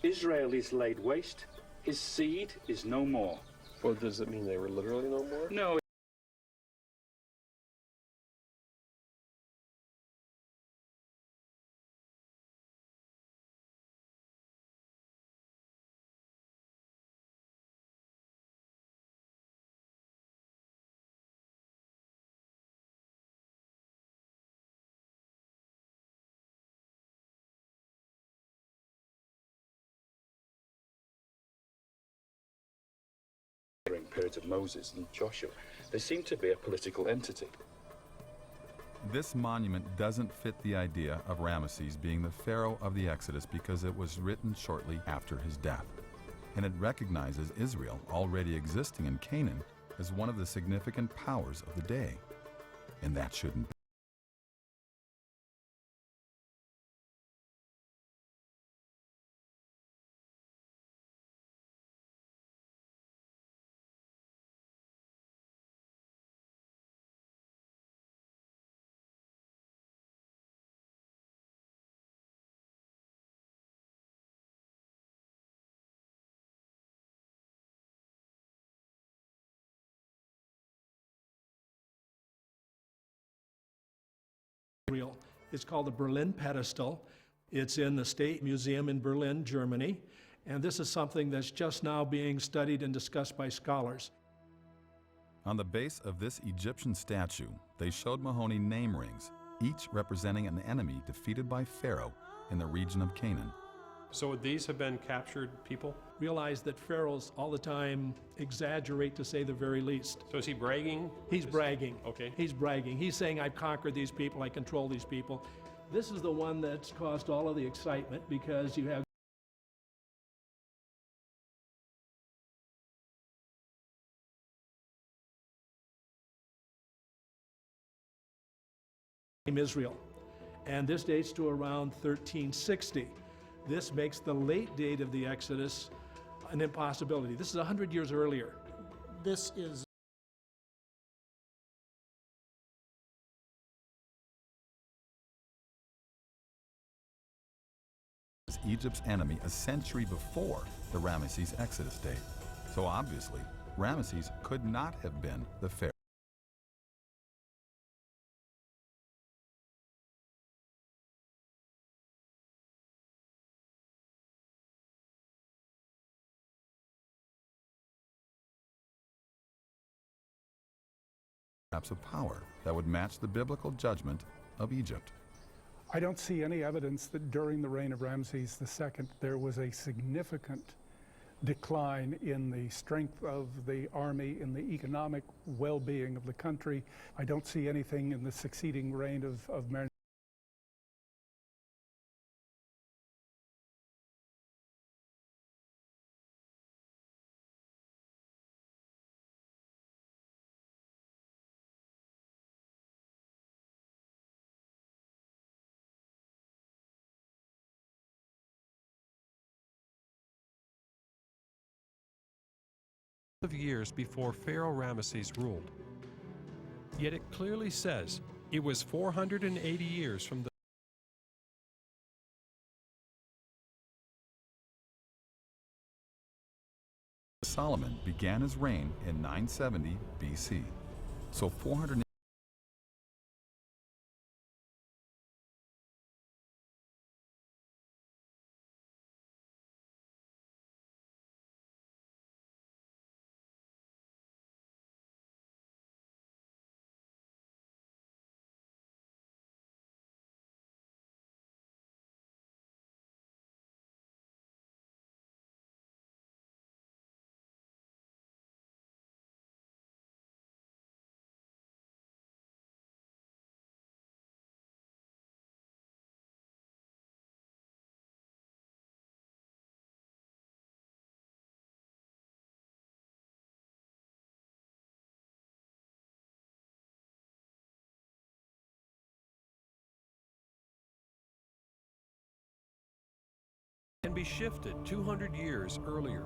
Israel is laid waste, his seed is no more. Well, does it mean they were literally no more? No. period of Moses and Joshua. They seem to be a political entity. This monument doesn't fit the idea of Ramesses being the pharaoh of the Exodus because it was written shortly after his death. And it recognizes Israel already existing in Canaan as one of the significant powers of the day. And that shouldn't be. Israel. It's called the Berlin Pedestal. It's in the State Museum in Berlin, Germany, and this is something that's just now being studied and discussed by scholars. On the base of this Egyptian statue, they showed Mahoney name rings, each representing an enemy defeated by Pharaoh in the region of Canaan. So would these have been captured people? Realize that pharaohs all the time exaggerate, to say the very least. So is he bragging? He's bragging. Okay. He's bragging. He's saying, I've conquered these people, I control these people. This is the one that's caused all of the excitement because you have Israel. And this dates to around 1360. This makes the late date of the Exodus an impossibility. This is 100 years earlier. This is Egypt's enemy a century before the Ramesses Exodus date. So obviously, Ramesses could not have been the pharaoh. Of power that would match the biblical judgment of Egypt. I don't see any evidence that during the reign of Ramses II there was a significant decline in the strength of the army, in the economic well-being of the country. I don't see anything in the succeeding reign of Mer. Of years before Pharaoh Ramesses ruled. Yet it clearly says it was 480 years from the Solomon began his reign in 970 BC. So 400. can be shifted 200 years earlier.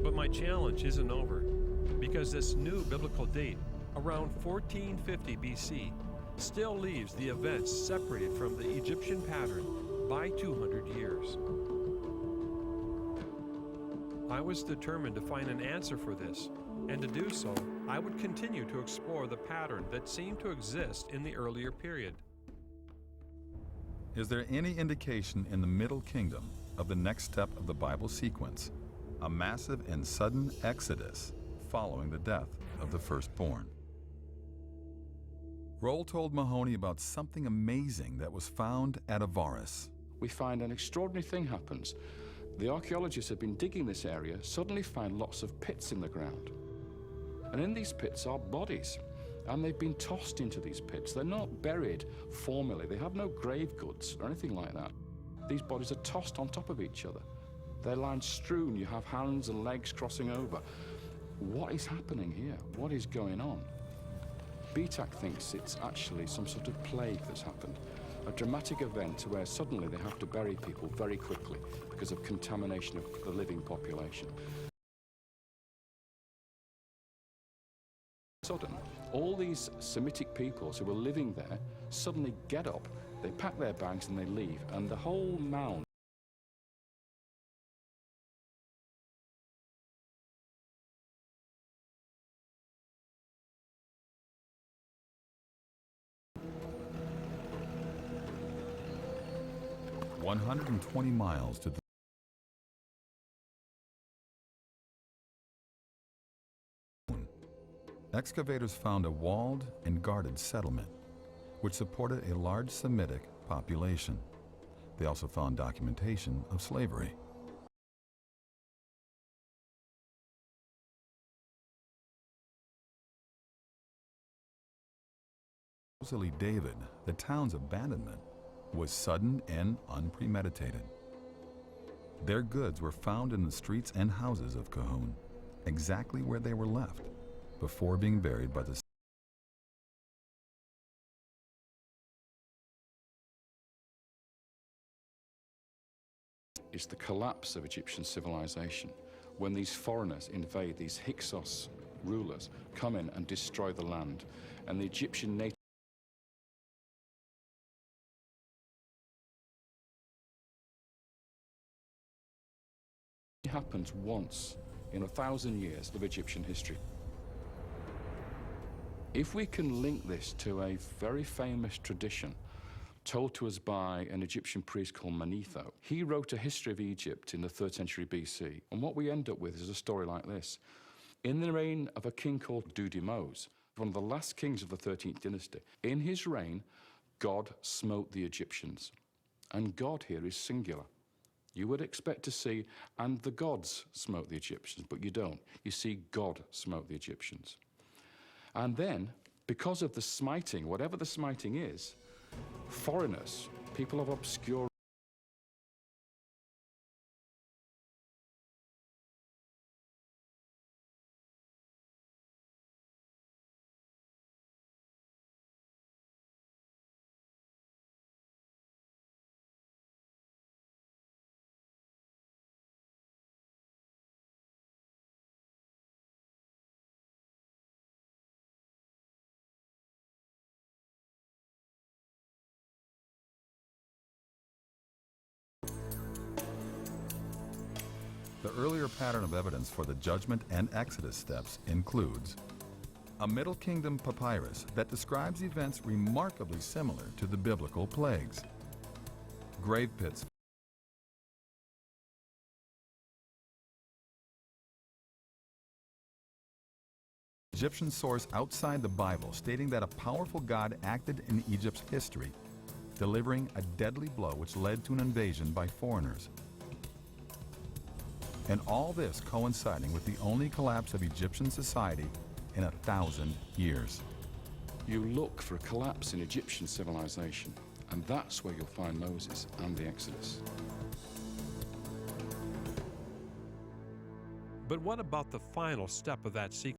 But my challenge isn't over, because this new biblical date, around 1450 BC, still leaves the events separated from the Egyptian pattern by 200 years. I was determined to find an answer for this, and to do so, I would continue to explore the pattern that seemed to exist in the earlier period. Is there any indication in the Middle Kingdom of the next step of the Bible sequence, a massive and sudden exodus following the death of the firstborn? Roll told Mahoney about something amazing that was found at Avaris. We find an extraordinary thing happens. The archaeologists have been digging this area, suddenly find lots of pits in the ground. And in these pits are bodies, and they've been tossed into these pits. They're not buried formally. They have no grave goods or anything like that. These bodies are tossed on top of each other. They're lying strewn. You have hands and legs crossing over. What is happening here? What is going on? BTAC thinks it's actually some sort of plague that's happened. A dramatic event where suddenly they have to bury people very quickly because of contamination of the living population. Sudden, all these Semitic peoples who were living there suddenly get up, they pack their bags and they leave, and the whole mound (120 miles to the excavators found a walled and guarded settlement, which supported a large Semitic population. They also found documentation of slavery. Supposedly David, the town's abandonment, was sudden and unpremeditated. Their goods were found in the streets and houses of Cahoon, exactly where they were left, before being buried by the is the collapse of Egyptian civilization when these foreigners invade, these Hyksos rulers come in and destroy the land, and the Egyptian native happens once in 1,000 years of Egyptian history. If we can link this to a very famous tradition told to us by an Egyptian priest called Manetho, he wrote a history of Egypt in the 3rd century BC, and what we end up with is a story like this. In the reign of a king called Dudimose, one of the last kings of the 13th dynasty, in his reign, God smote the Egyptians. And God here is singular. You would expect to see, and the gods smote the Egyptians, but you don't. You see God smote the Egyptians. And then, because of the smiting, whatever the smiting is, foreigners, people of obscure The earlier pattern of evidence for the Judgment and Exodus steps includes a Middle Kingdom papyrus that describes events remarkably similar to the biblical plagues, grave pits Egyptian source outside the Bible stating that a powerful God acted in Egypt's history, delivering a deadly blow which led to an invasion by foreigners. And all this coinciding with the only collapse of Egyptian society in 1,000 years. You look for a collapse in Egyptian civilization, and that's where you'll find Moses and the Exodus. But what about the final step of that sequence?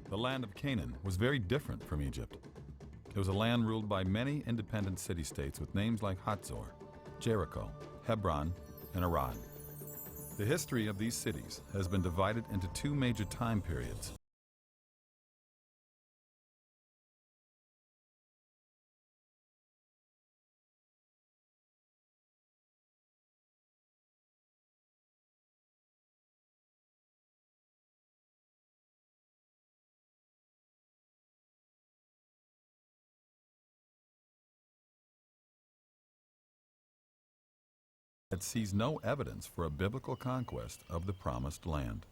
The land of Canaan was very different from Egypt. It was a land ruled by many independent city-states with names like Hatzor, Jericho, Hebron, and Arad. The history of these cities has been divided into two major time periods. That sees no evidence for a biblical conquest of the Promised Land.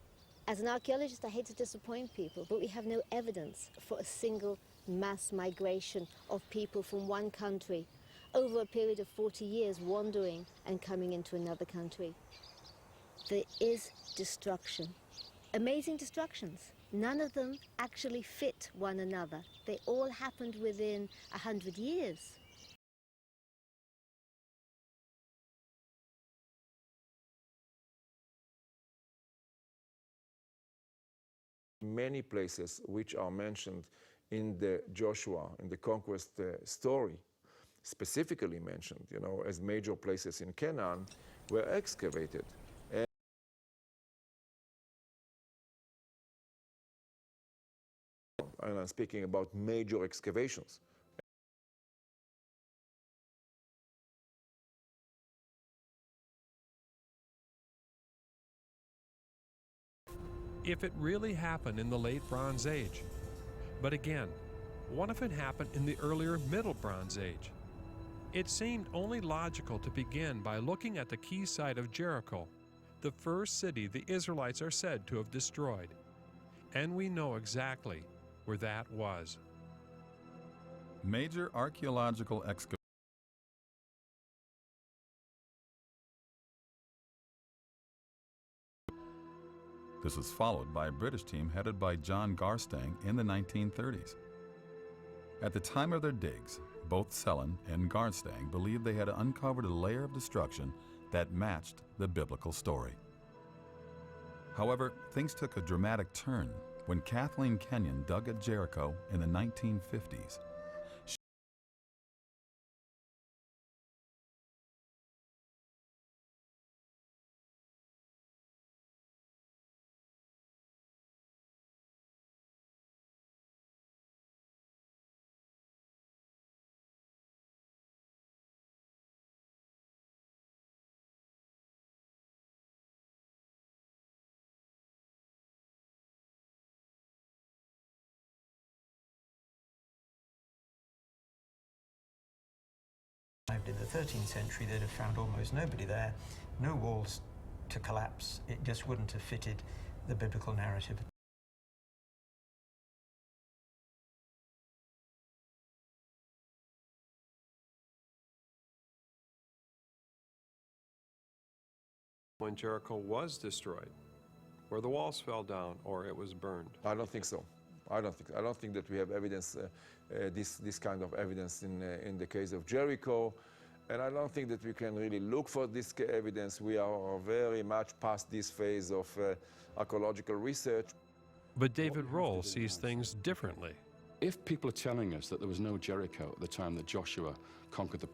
As an archaeologist, I hate to disappoint people, but we have no evidence for a single mass migration of people from one country over a period of 40 years wandering and coming into another country. There is destruction, amazing destructions. None of them actually fit one another. They all happened within 100 years. Many places which are mentioned in the Joshua, in the conquest story, specifically mentioned, as major places in Canaan, were excavated. And I'm speaking about major excavations. If it really happened in the late Bronze Age. But again, what if it happened in the earlier Middle Bronze Age? It seemed only logical to begin by looking at the key site of Jericho, the first city the Israelites are said to have destroyed. And we know exactly where that was. Major archaeological excavations. This was followed by a British team headed by John Garstang in the 1930s. At the time of their digs, both Sellon and Garstang believed they had uncovered a layer of destruction that matched the biblical story. However, things took a dramatic turn when Kathleen Kenyon dug at Jericho in the 1950s. In the 13th century, they'd have found almost nobody there, no walls to collapse. It just wouldn't have fitted the biblical narrative. When Jericho was destroyed, where the walls fell down or it was burned. I don't think so. I don't think that we have evidence, this kind of evidence in the case of Jericho, and I don't think that we can really look for this evidence. We are very much past this phase of archaeological research. But David Rohl sees things differently. If people are telling us that there was no Jericho at the time that Joshua conquered the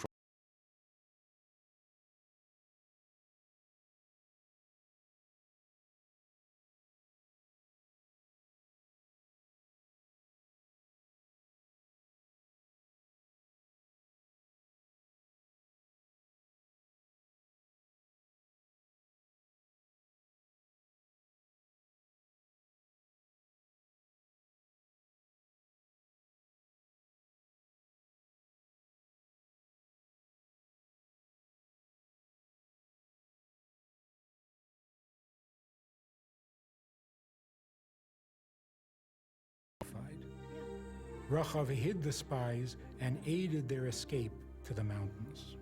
Rachav hid the spies and aided their escape to the mountains.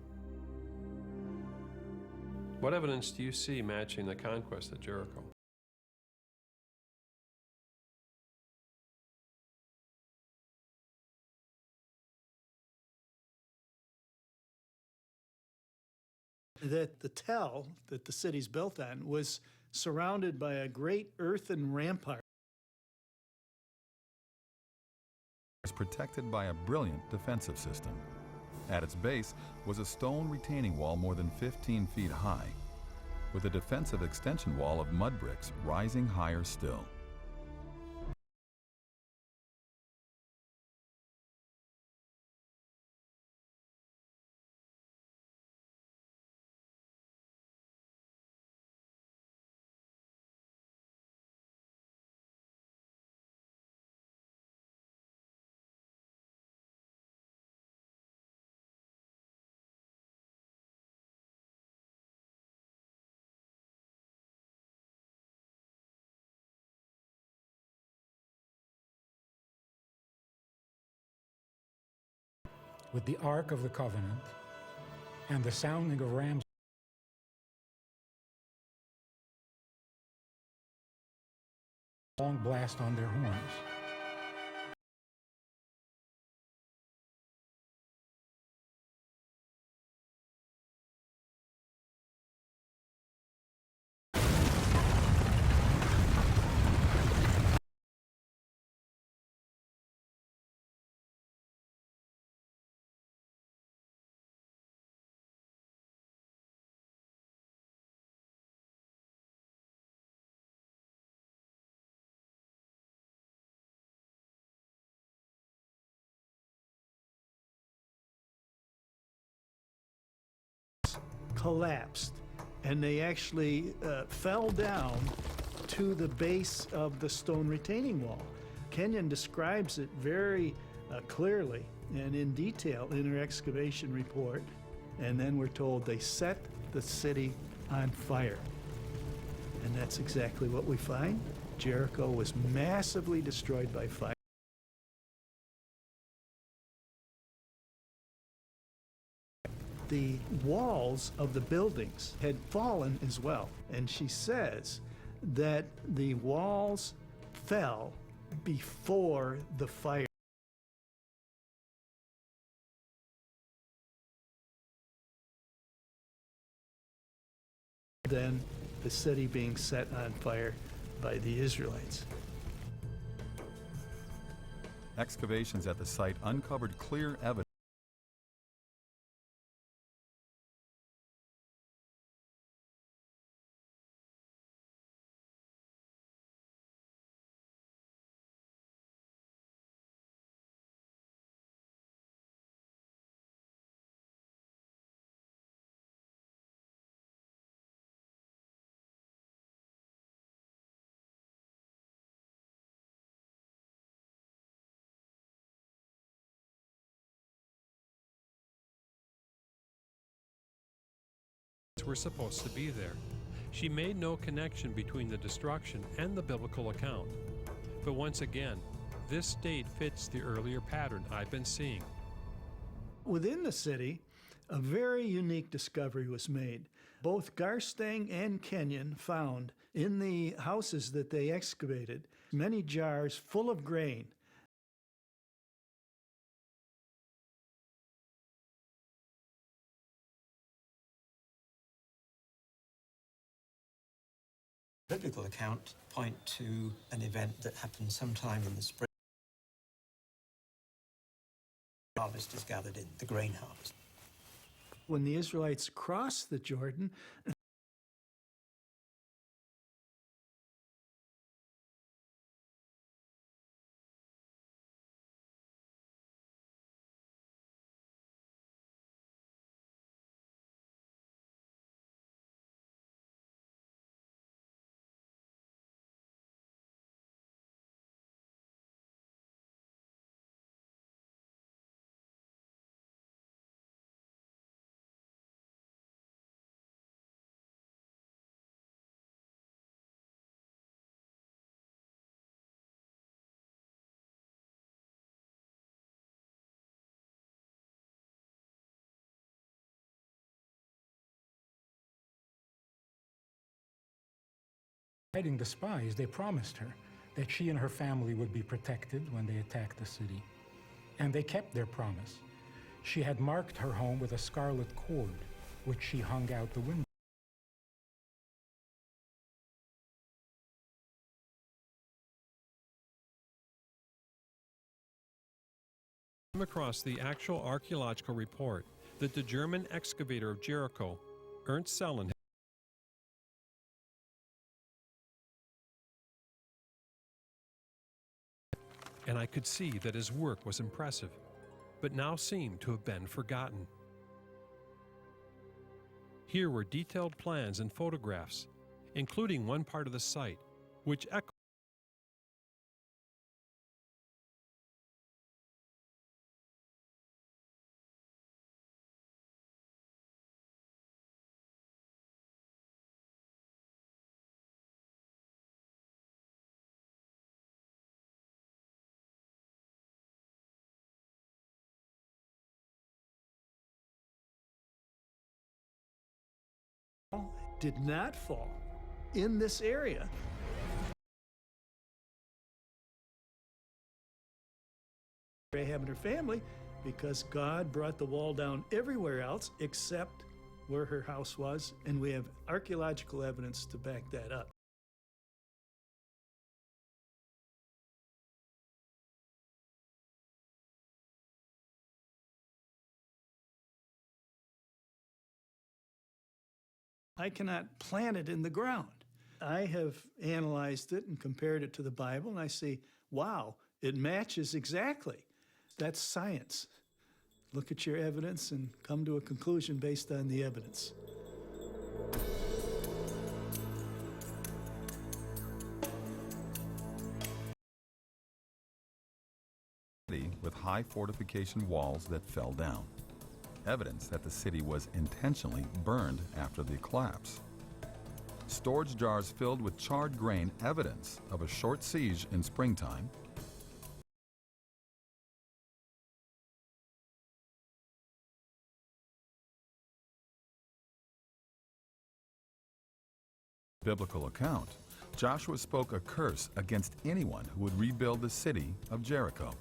What evidence do you see matching the conquest of Jericho? That the Tell that the city's built on was surrounded by a great earthen rampart protected by a brilliant defensive system. At its base was a stone retaining wall more than 15 feet high, with a defensive extension wall of mud bricks rising higher still. With the Ark of the Covenant and the sounding of rams long blast on their horns. Collapsed, and they actually fell down to the base of the stone retaining wall. Kenyon describes it very clearly and in detail in her excavation report, and then we're told they set the city on fire. And that's exactly what we find. Jericho was massively destroyed by fire. The walls of the buildings had fallen as well. And she says that the walls fell before the fire. Then the city being set on fire by the Israelites. Excavations at the site uncovered clear evidence were supposed to be there. She made no connection between the destruction and the biblical account. But once again, this state fits the earlier pattern I've been seeing. Within the city, a very unique discovery was made. Both Garstang and Kenyon found in the houses that they excavated many jars full of grain. Biblical account point to an event that happened sometime in the spring. Harvest is gathered in, the grain harvest. When the Israelites crossed the Jordan, Hiding the spies, they promised her that she and her family would be protected when they attacked the city. And they kept their promise. She had marked her home with a scarlet cord, which she hung out the window. came across the actual archaeological report that the German excavator of Jericho, Ernst Sellen, and I could see that his work was impressive, but now seemed to have been forgotten. Here were detailed plans and photographs, including one part of the site, which echoed did not fall in this area. Rahab and her family, because God brought the wall down everywhere else except where her house was, and we have archaeological evidence to back that up. I cannot plant it in the ground. I have analyzed it and compared it to the Bible, and I say, wow, it matches exactly. That's science. Look at your evidence and come to a conclusion based on the evidence. With high fortification walls that fell down. Evidence that the city was intentionally burned after the collapse. Storage jars filled with charred grain, evidence of a short siege in springtime. Biblical account, Joshua spoke a curse against anyone who would rebuild the city of Jericho.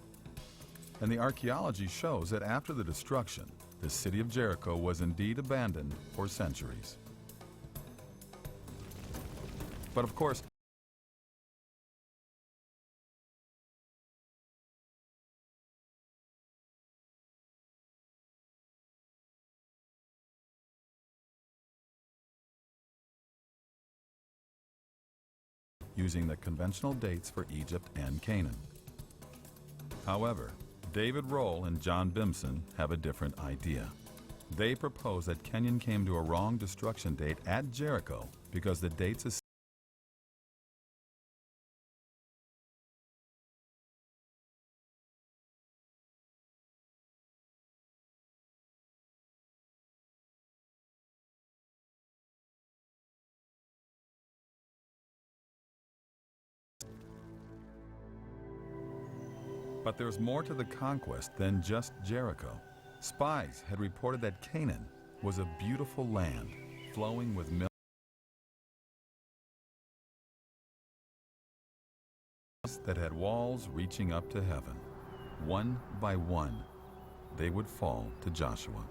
And the archaeology shows that after the destruction, the city of Jericho was indeed abandoned for centuries. But of course, using the conventional dates for Egypt and Canaan. However, David Rohl and John Bimson have a different idea. They propose that Kenyon came to a wrong destruction date at Jericho because the dates is But there's more to the conquest than just Jericho. Spies had reported that Canaan was a beautiful land, flowing with milk that had walls reaching up to heaven. One by one, they would fall to Joshua.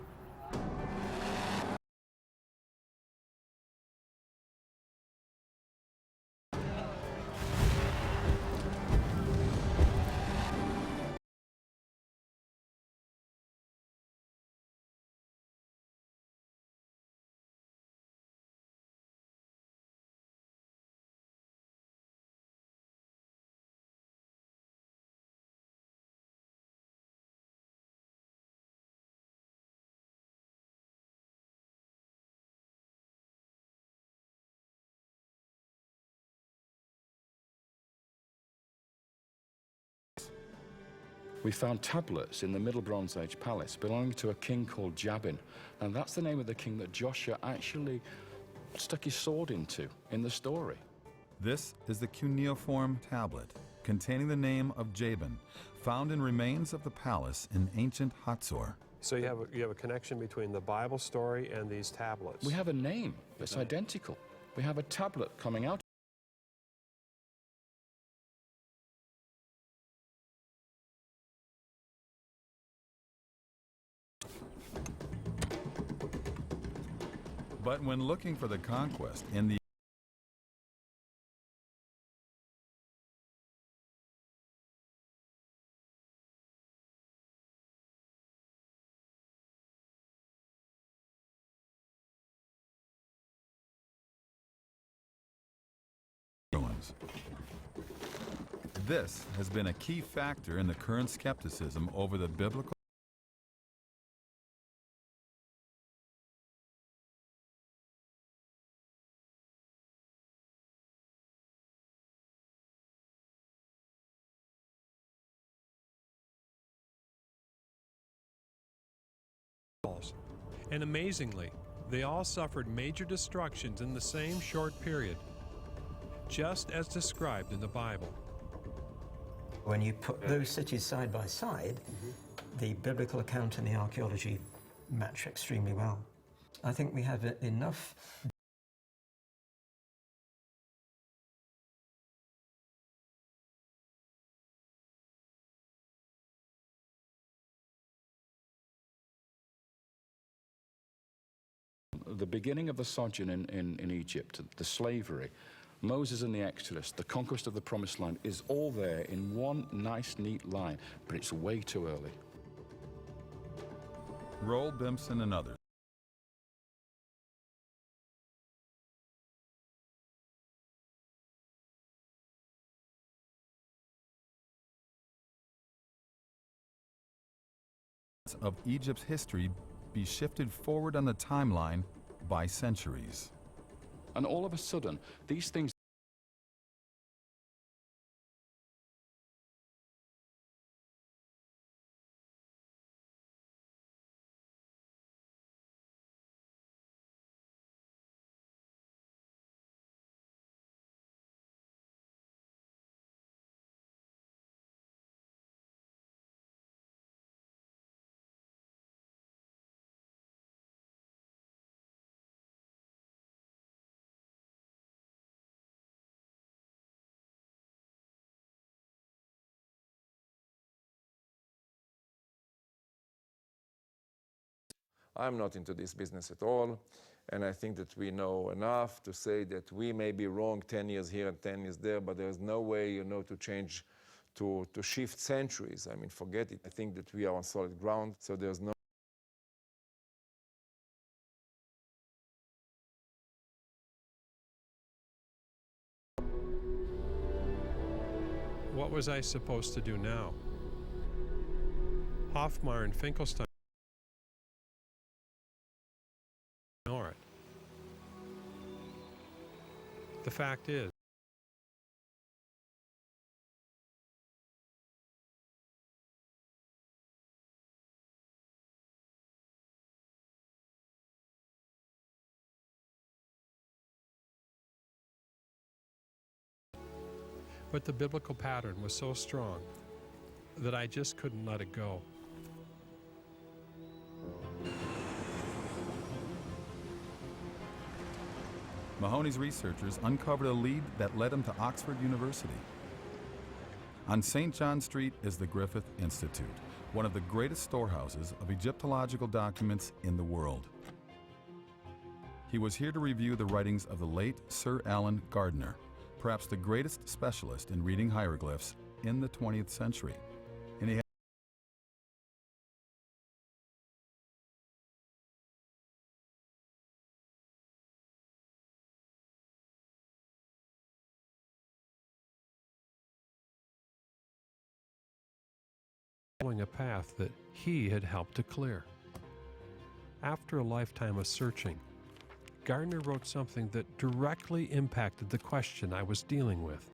We found tablets in the Middle Bronze Age palace belonging to a king called Jabin, and that's the name of the king that Joshua actually stuck his sword into in the story. This is the cuneiform tablet containing the name of Jabin, found in remains of the palace in ancient Hatzor. So you have a connection between the Bible story and these tablets. We have a name that's identical. We have a tablet coming out. But when looking for the conquest in the ruins. This has been a key factor in the current skepticism over the biblical and amazingly, they all suffered major destructions in the same short period, just as described in the Bible. When you put those cities side by side, the biblical account and the archaeology match extremely well. I think we have enough the beginning of the sojourn in Egypt, the slavery, Moses and the Exodus, the conquest of the Promised Land is all there in one nice, neat line, but it's way too early. Roel Bimson and others of Egypt's history be shifted forward on the timeline by centuries. And all of a sudden, these things I'm not into this business at all, and I think that we know enough to say that we may be wrong 10 years here and 10 years there, but there's no way, to change, to shift centuries. I mean, forget it. I think that we are on solid ground, so there's no What was I supposed to do now? Hoffmeyer and Finkelstein ignore it. The fact is, but the biblical pattern was so strong that I just couldn't let it go. Mahoney's researchers uncovered a lead that led him to Oxford University. On St. John Street is the Griffith Institute, one of the greatest storehouses of Egyptological documents in the world. He was here to review the writings of the late Sir Alan Gardner, perhaps the greatest specialist in reading hieroglyphs in the 20th century. And he following a path that he had helped to clear. After a lifetime of searching, Gardner wrote something that directly impacted the question I was dealing with.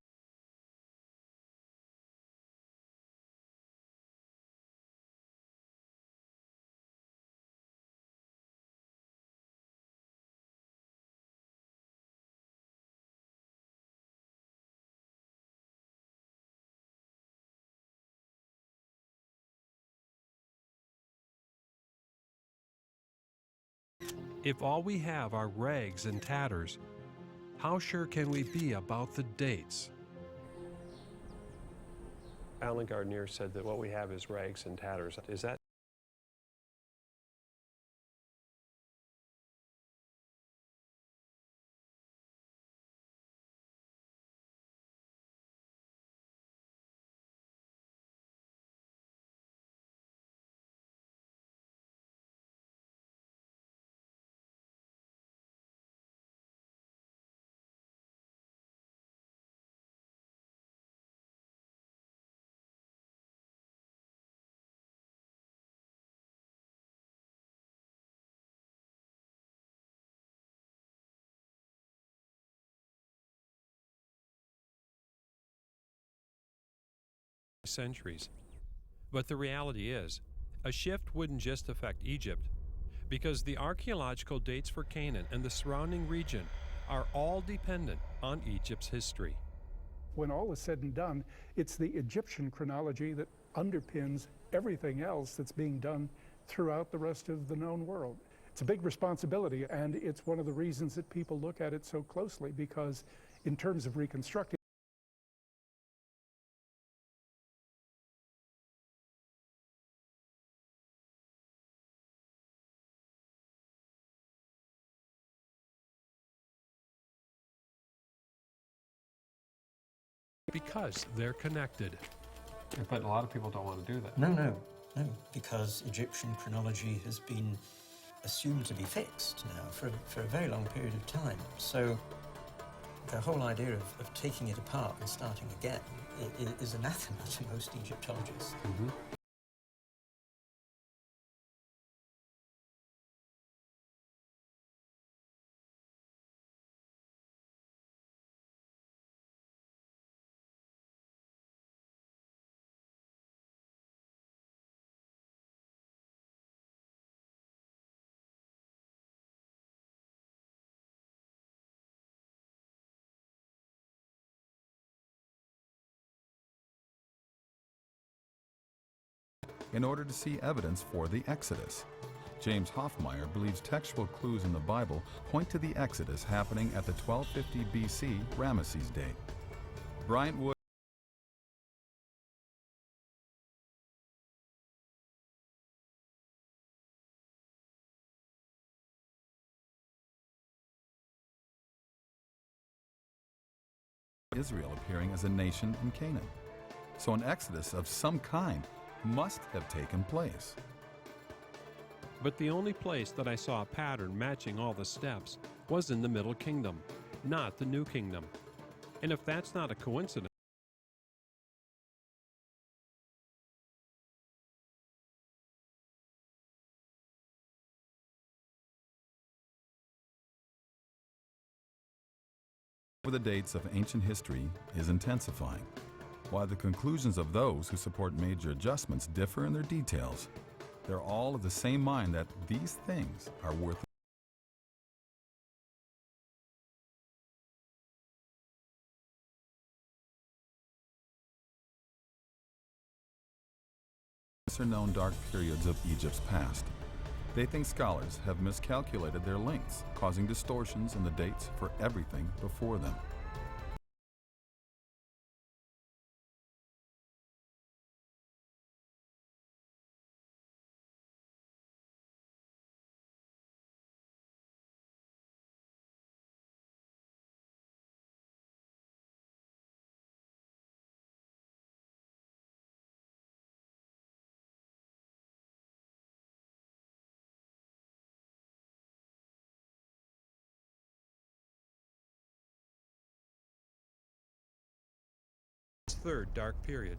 If all we have are rags and tatters, how sure can we be about the dates? Alan Gardner said that what we have is rags and tatters. Is that centuries. But the reality is, a shift wouldn't just affect Egypt, because the archaeological dates for Canaan and the surrounding region are all dependent on Egypt's history. When all is said and done, it's the Egyptian chronology that underpins everything else that's being done throughout the rest of the known world. It's a big responsibility, and it's one of the reasons that people look at it so closely, because in terms of reconstructing because they're connected. But a lot of people don't want to do that. No, because Egyptian chronology has been assumed to be fixed now for a very long period of time. So the whole idea of taking it apart and starting again is anathema to most Egyptologists. Mm-hmm. in order to see evidence for the Exodus. James Hoffmeyer believes textual clues in the Bible point to the Exodus happening at the 1250 BC Ramesses date. Bryant Wood Israel appearing as a nation in Canaan. So an exodus of some kind must have taken place. But the only place that I saw a pattern matching all the steps was in the Middle Kingdom, not the New Kingdom. And if that's not a coincidence, The dates of ancient history is intensifying, while the conclusions of those who support major adjustments differ in their details. They're all of the same mind that these things are worth. Lesser known dark periods of Egypt's past. They think scholars have miscalculated their lengths, causing distortions in the dates for everything before them. third dark period.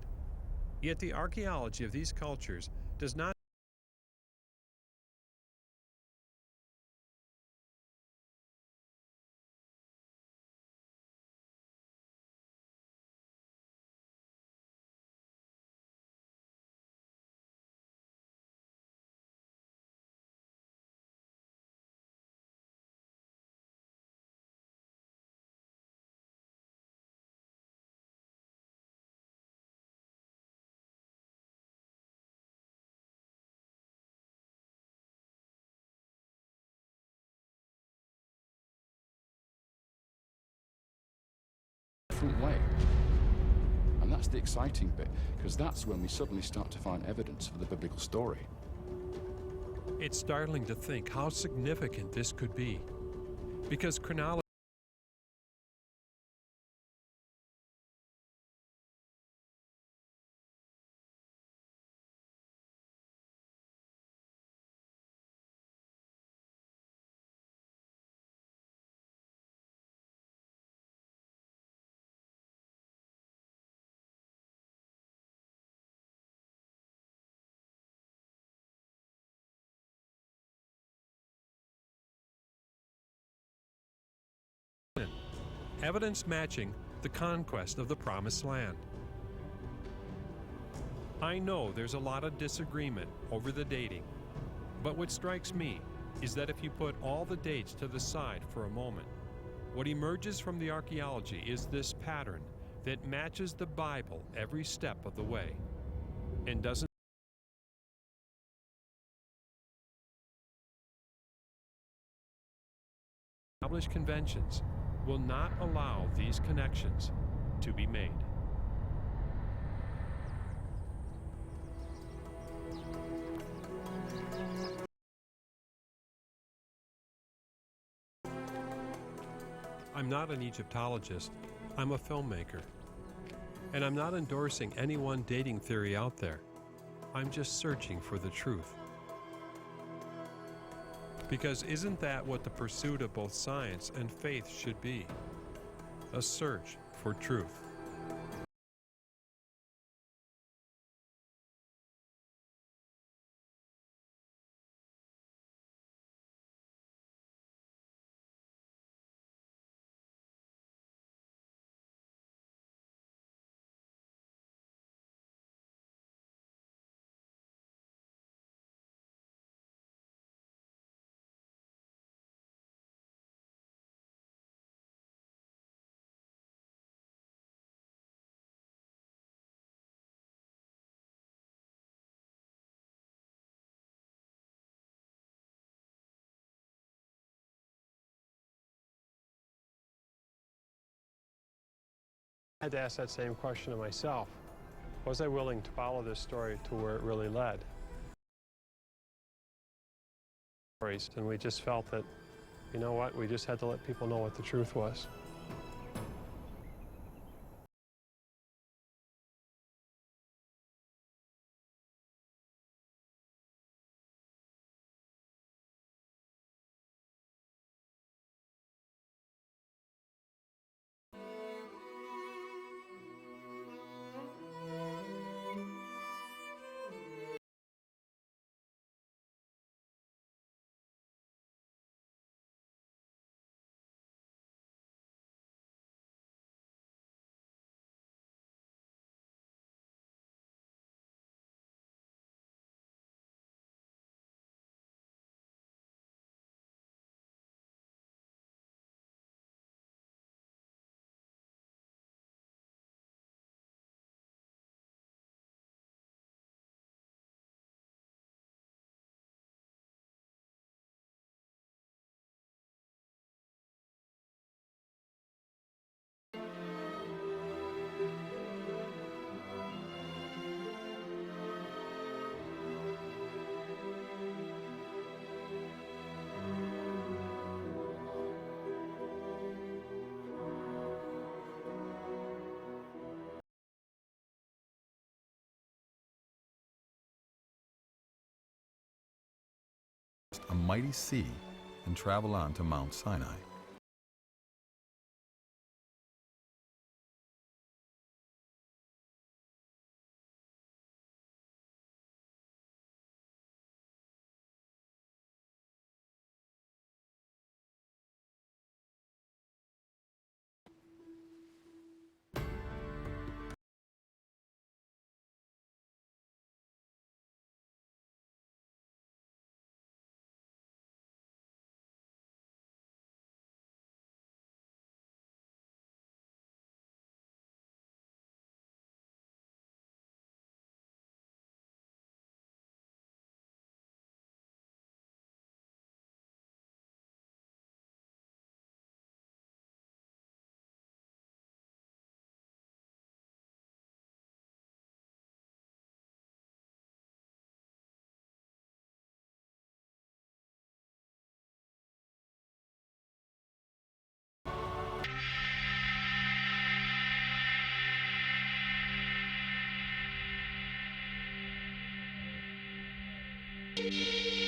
Yet the archaeology of these cultures does not different way. And that's the exciting bit, because that's when we suddenly start to find evidence for the biblical story. It's startling to think how significant this could be, because chronology evidence matching the conquest of the Promised Land. I know there's a lot of disagreement over the dating, but what strikes me is that if you put all the dates to the side for a moment, what emerges from the archaeology is this pattern that matches the Bible every step of the way and doesn't established conventions will not allow these connections to be made. I'm not an Egyptologist, I'm a filmmaker. And I'm not endorsing any one dating theory out there. I'm just searching for the truth. Because isn't that what the pursuit of both science and faith should be? A search for truth. I had to ask that same question to myself. Was I willing to follow this story to where it really led? And we just felt that, you know what, we just had to let people know what the truth was. A mighty sea and travel on to Mount Sinai. Thank you.